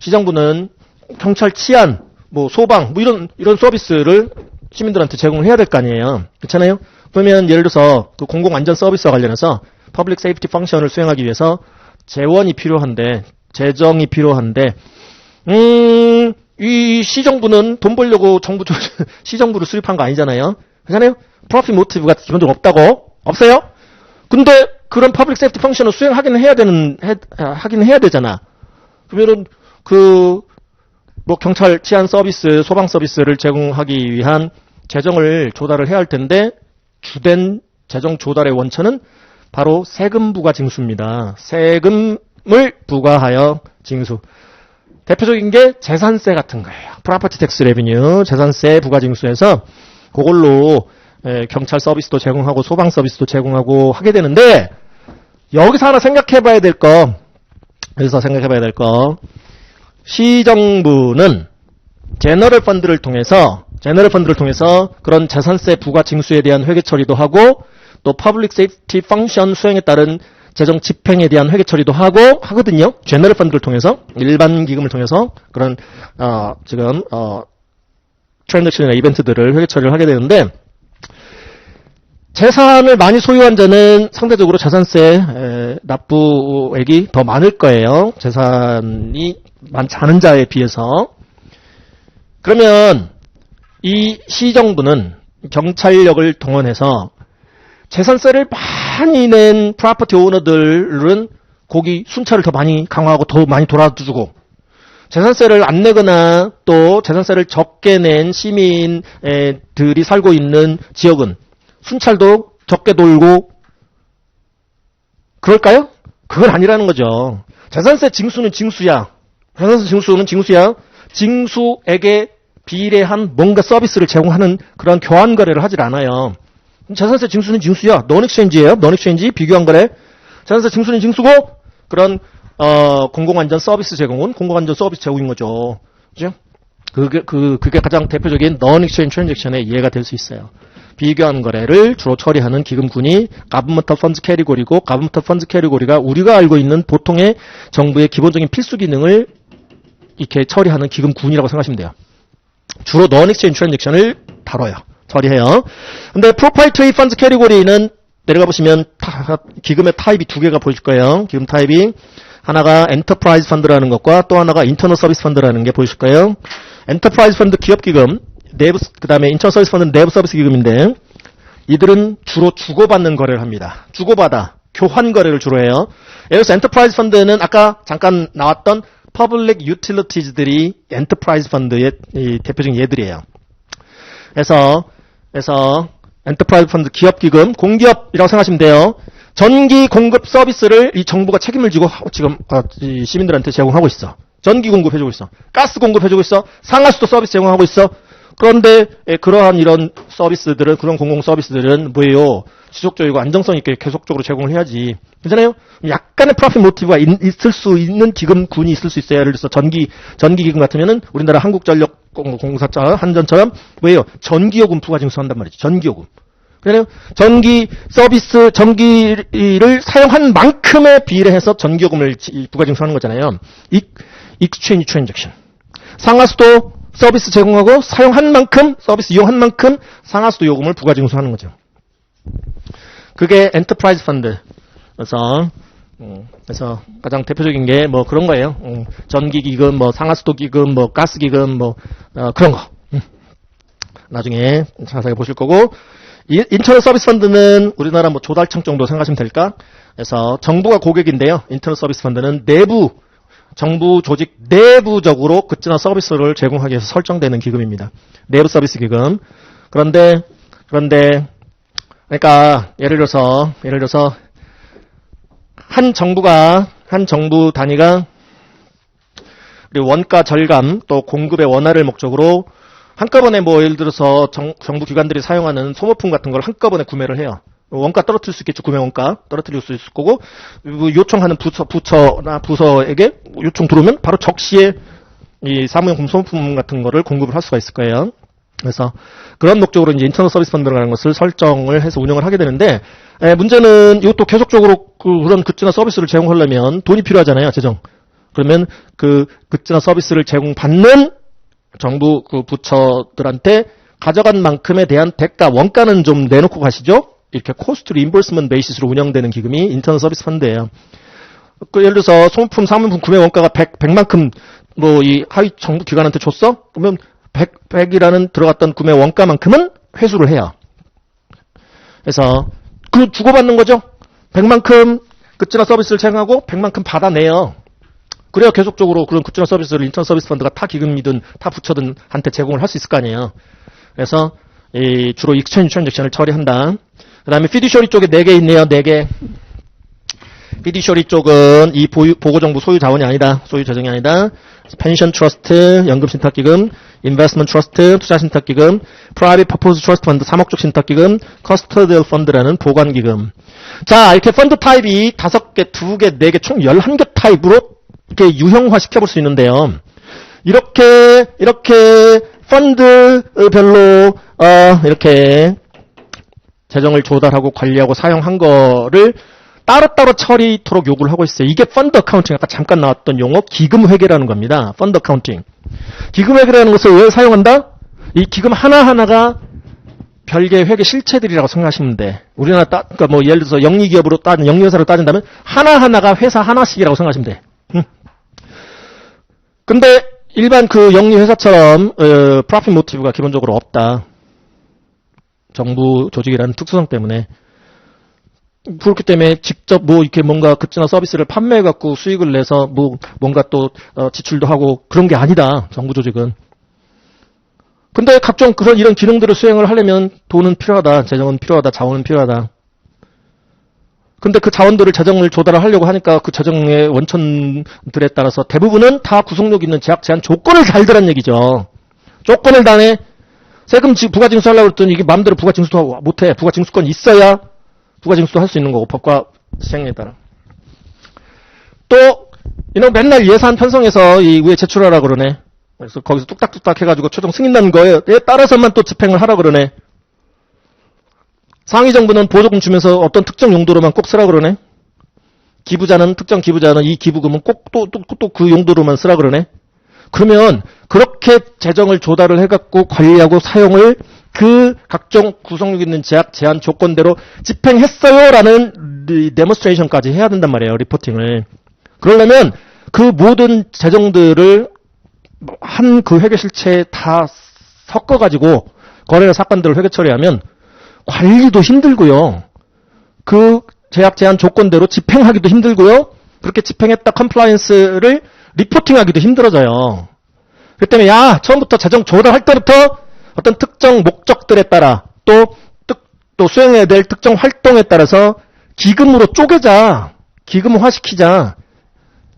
시정부는 경찰, 치안, 뭐 소방, 뭐 이런 서비스를 시민들한테 제공을 해야 될 거 아니에요. 그렇잖아요? 그러면 예를 들어서 그 공공안전 서비스와 관련해서 public safety function을 수행하기 위해서 재원이 필요한데, 재정이 필요한데, 이 시정부는 돈 벌려고 시정부를 수립한 거 아니잖아요. 그렇잖아요? profit motive가 기본적으로 없어요? 근데 그런 public safety function을 수행하긴 해야 되잖아. 그러면은 뭐 경찰 치안 서비스, 소방 서비스를 제공하기 위한 재정을 조달을 해야 할 텐데 주된 재정 조달의 원천은 바로 세금 부과 징수입니다. 세금을 부과하여 징수. 대표적인 게 재산세 같은 거예요. property tax revenue, 재산세 부과 징수에서 그걸로 경찰 서비스도 제공하고 소방 서비스도 제공하고 하게 되는데 여기서 하나 생각해봐야 될 거. 시정부는 제너럴 펀드를 통해서 그런 재산세 부과 징수에 대한 회계 처리도 하고 또 퍼블릭 세이프티 펑션 수행에 따른 재정 집행에 대한 회계 처리도 하거든요. 제너럴 펀드를 통해서 일반 기금을 통해서 그런 지금 트랜잭션이나 이벤트들을 회계 처리를 하게 되는데 재산을 많이 소유한 자는 상대적으로 재산세 납부액이 더 많을 거예요. 재산이 많지 않은 자에 비해서. 그러면 이 시정부는 경찰력을 동원해서 재산세를 많이 낸 프로퍼티 오너들은 거기 순찰을 더 많이 강화하고 더 많이 돌아주고 재산세를 안 내거나 또 재산세를 적게 낸 시민들이 살고 있는 지역은 순찰도 적게 돌고 그럴까요? 그건 아니라는 거죠. 재산세 징수는 징수야. 징수에게 비례한 뭔가 서비스를 제공하는 그런 교환 거래를 하질 않아요. 재산세 징수는 징수야. non-exchange예요. non-exchange 비교환 거래. 재산세 징수는 징수고 그런 공공안전 서비스 제공은 공공안전 서비스 제공인 거죠. 그죠? 그게 가장 대표적인 non-exchange transaction의 이해가 될 수 있어요. 비교환 거래를 주로 처리하는 기금군이 government funds 캐리고리고 government funds 캐리고리가 우리가 알고 있는 보통의 정부의 기본적인 필수 기능을 이렇게 처리하는 기금군이라고 생각하시면 돼요. 주로 non-exchange transaction을 다뤄요. 처리해요. 근데 프로파이터리 펀드 캐리고리는 내려가 보시면 기금의 타입이 두 개가 보일 거예요. 기금 타입이 하나가 엔터프라이즈 펀드라는 것과 또 하나가 인터널 서비스 펀드라는 게 보이실 거예요. 엔터프라이즈 펀드 기업 기금, 그 다음에 인터널 서비스 펀드는 내부 서비스 기금인데 이들은 주로 주고받는 거래를 합니다. 주고받아 교환 거래를 주로 해요. 예를 들어서 엔터프라이즈 펀드는 아까 잠깐 나왔던 퍼블릭 유틸리티즈들이 엔터프라이즈 펀드의 이 대표적인 예들이에요. 그래서 엔터프라이즈 펀드 기업 기금, 공기업이라고 생각하시면 돼요. 전기 공급 서비스를 이 정부가 책임을 지고 지금 이 시민들한테 제공하고 있어. 전기 공급해주고 있어. 가스 공급해주고 있어. 상하수도 서비스 제공하고 있어. 그런데 그러한 이런 서비스들은, 그런 공공 서비스들은 뭐예요? 지속적이고 안정성 있게 계속적으로 제공을 해야지. 괜찮아요? 약간의 프로핏 모티브가 있을 수 있는 기금군이 있을 수 있어요. 예를 들어서 전기 기금 같으면은 우리나라 한국전력 공사처럼 한전처럼 뭐예요? 전기요금 부과 징수한단 말이죠. 전기요금. 그래요? 전기 서비스, 전기를 사용한 만큼에 비례해서 전기요금을 부과 징수하는 거잖아요. 익스체인지 트랜잭션. 상하수도 서비스 제공하고 사용한 만큼, 서비스 이용한 만큼 상하수도 요금을 부과 징수하는 거죠. 그게 엔터프라이즈 펀드. 그래서 가장 대표적인 게 뭐 그런 거예요. 전기 기금, 뭐 상하수도 기금, 뭐 가스 기금, 뭐 그런 거. 나중에 자세히 보실 거고, 인터널 서비스 펀드는 우리나라 뭐 조달청 정도 생각하시면 될까? 그래서 정부가 고객인데요. 인터널 서비스 펀드는 정부 조직 내부적으로 굿즈나 서비스를 제공하기 위해서 설정되는 기금입니다. 내부 서비스 기금. 그러니까 예를 들어서 한 정부 단위가 우리 원가 절감 또 공급의 원활을 목적으로 한꺼번에 뭐 예를 들어서 정부 기관들이 사용하는 소모품 같은 걸 한꺼번에 구매를 해요. 원가 떨어뜨릴 수 있겠죠. 구매 원가 떨어뜨릴 수 있을 거고, 요청하는 부처나 부서에게 요청 들어오면 바로 적시에 이 사무용 소모품 같은 거를 공급을 할 수가 있을 거예요. 그래서 그런 목적으로 이제 인터널 서비스 펀드라는 것을 설정을 해서 운영을 하게 되는데, 문제는 이것도 계속적으로 그런 굿즈나 서비스를 제공하려면 돈이 필요하잖아요. 재정. 그러면 그 굿즈나 서비스를 제공받는 정부 그 부처들한테 가져간 만큼에 대한 대가, 원가는 좀 내놓고 가시죠? 이렇게 코스트 리임버스먼트 베이시스로 운영되는 기금이 인터널 서비스 펀드예요. 예를 들어서 소모품, 사무품 구매 원가가 100만큼 뭐 이 하위 정부 기관한테 줬어? 그러면 100이라는 들어갔던 구매 원가만큼은 회수를 해요. 그래서 그 주고받는 거죠. 100만큼 굿즈나 서비스를 제공하고 100만큼 받아내요. 그래야 계속적으로 그런 굿즈나 서비스를 인터널 서비스 펀드가 타 기금이든 타 부처든 한테 제공을 할 수 있을 거 아니에요. 그래서 주로 익스체인지 트랜잭션을 처리한다. 그 다음에 피듀셔리 쪽에 4개 있네요. 4개. 피듀셔리 쪽은 이 보고정부 소유 자원이 아니다. 소유 재정이 아니다. 펜션 트러스트, 연금 신탁기금, 인베스트먼트 트러스트, 투자 신탁기금, 프라이빗 퍼포즈 트러스트 펀드, 사목적 신탁기금, 커스터디얼 펀드라는 보관기금. 자, 이렇게 펀드 타입이 5개, 2개, 4개, 총 11개 타입으로 이렇게 유형화 시켜볼 수 있는데요. 이렇게 펀드별로 이렇게 재정을 조달하고 관리하고 사용한 거를 따로따로 처리토록 요구를 하고 있어요. 이게 펀드 어카운팅, 아까 잠깐 나왔던 용어 기금회계라는 겁니다. 펀드 어카운팅. 기금회계라는 것을 왜 사용한다? 이 기금 하나하나가 별개의 회계 실체들이라고 생각하시면 돼. 우리나라 그러니까 뭐 예를 들어서 영리기업으로 영리회사로 따진다면 하나하나가 회사 하나씩이라고 생각하시면 돼. 근데 일반 그 영리회사처럼 프로핏 모티브가 기본적으로 없다. 정부 조직이라는 특수성 때문에. 그렇기 때문에 직접 뭐 이렇게 뭔가 굿즈나 서비스를 판매해갖고 수익을 내서 뭔가 또 지출도 하고 그런 게 아니다. 정부 조직은. 근데 각종 이런 기능들을 수행을 하려면 돈은 필요하다. 재정은 필요하다. 자원은 필요하다. 근데 그 자원들을 재정을 조달을 하려고 하니까 그 재정의 원천들에 따라서 대부분은 다 구속력 있는 제약 제한 조건을 달더란 얘기죠. 조건을 다네. 세금 부가징수 하려고 했더니 이게 마음대로 부가징수도 못해. 부가징수권 있어야 부가징수도 할 수 있는 거고, 법과 시행에 따라. 또 맨날 예산 편성해서 이 위에 제출하라 그러네. 그래서 거기서 뚝딱뚝딱 해가지고 최종 승인난 거에 따라서만 또 집행을 하라 그러네. 상위 정부는 보조금 주면서 어떤 특정 용도로만 꼭 쓰라 그러네. 특정 기부자는 이 기부금은 꼭 또 그 용도로만 쓰라 그러네. 그러면 그렇게 재정을 조달을 해갖고 관리하고 사용을 그 각종 구성력 있는 제약 제한 조건대로 집행했어요라는 데모스트레이션까지 해야 된단 말이에요. 리포팅을. 그러려면 그 모든 재정들을 한 그 회계 실체에 다 섞어가지고 거래 사건들을 회계 처리하면 관리도 힘들고요. 그 제약 제한 조건대로 집행하기도 힘들고요. 그렇게 집행했다 컴플라이언스를 리포팅하기도 힘들어져요. 그렇기 때문에 처음부터 재정 조달할 때부터 어떤 특정 목적들에 따라 또 수행해야 될 특정 활동에 따라서 기금으로 쪼개자. 기금화시키자.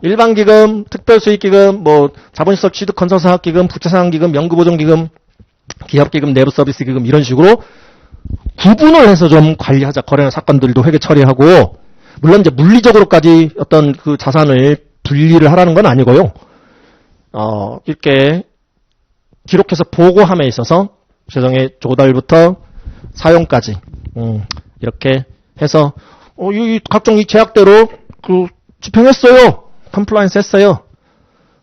일반기금, 특별수익기금, 자본시설 취득건설사업기금, 부채상환기금, 연구보존기금, 기업기금, 내부서비스기금 이런 식으로 구분을 해서 좀 관리하자. 거래나 사건들도 회계 처리하고 물론 이제 물리적으로까지 어떤 그 자산을 분리를 하라는 건 아니고요. 이렇게 기록해서 보고함에 있어서 재정의 조달부터 사용까지 이렇게 해서 이 각종 이 제약대로 그 집행했어요. 컴플라이언스 했어요.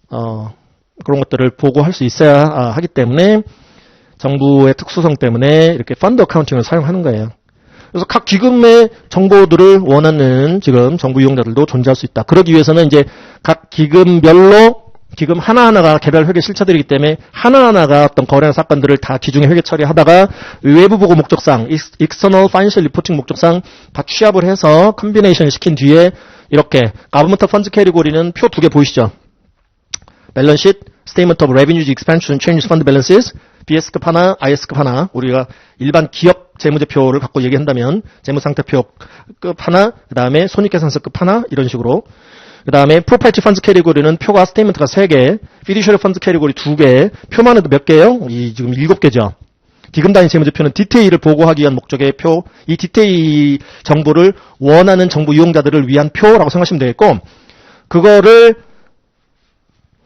그런 것들을 보고할 수 있어야 하기 때문에 정부의 특수성 때문에 이렇게 펀드 어카운팅을 사용하는 거예요. 그래서 각 기금의 정보들을 원하는 지금 정부 이용자들도 존재할 수 있다. 그러기 위해서는 이제 각 기금별로 기금 하나하나가 개별 회계 실체들이기 때문에 하나하나가 어떤 거래나 사건들을 다 기중에 회계 처리하다가 외부 보고 목적상, external financial reporting 목적상 다 취합을 해서 컨비네이션을 시킨 뒤에 이렇게 government funds category는 표 2개 보이시죠? 밸런시트, statement of revenues, expenses, and changes fund balances, BS급 하나, IS급 하나. 우리가 일반 기업 재무제표를 갖고 얘기한다면 재무상태표급 하나, 그 다음에 손익계산서급 하나 이런 식으로. 그 다음에 프로파이티 펀드 캐리고리는 표가 스테이먼트가 3개, 피디셔리 펀드 캐리고리 2개, 표만 해도 몇 개예요? 지금 7개죠. 기금 단위 재무제표는 디테일을 보고하기 위한 목적의 표, 이 디테일 정보를 원하는 정부 이용자들을 위한 표라고 생각하시면 되겠고, 그거를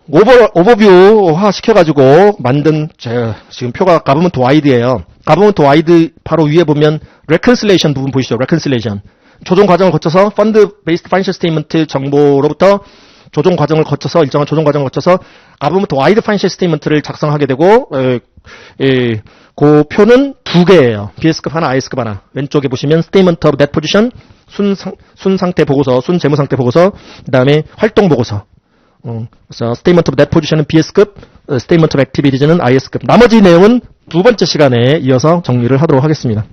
오버뷰화 시켜가지고 만든 지금 표가 가버먼트 와이드예요. 가버먼트 와이드 바로 위에 보면 레컨실레이션 부분 보이시죠? 레컨실레이션. 조정 과정을 거쳐서 펀드 베이스드 파이낸셜 스테이트먼트 정보로부터 조정 과정을 거쳐서 일정한 조정 과정을 거쳐서 가버먼트 와이드 파이낸셜 스테이트먼트를 작성하게 되고 그 표는 2개예요. BS급 하나, IS급 하나. 왼쪽에 보시면 스테이트먼트 오브 넷 포지션, 순상태 보고서, 순재무상태 보고서, 그다음에 활동 보고서. 그래서 스테이트먼트 오브 넷 포지션은 BS급, 스테이트먼트 오브 액티비티즈는 IS급. 나머지 내용은 두 번째 시간에 이어서 정리를 하도록 하겠습니다.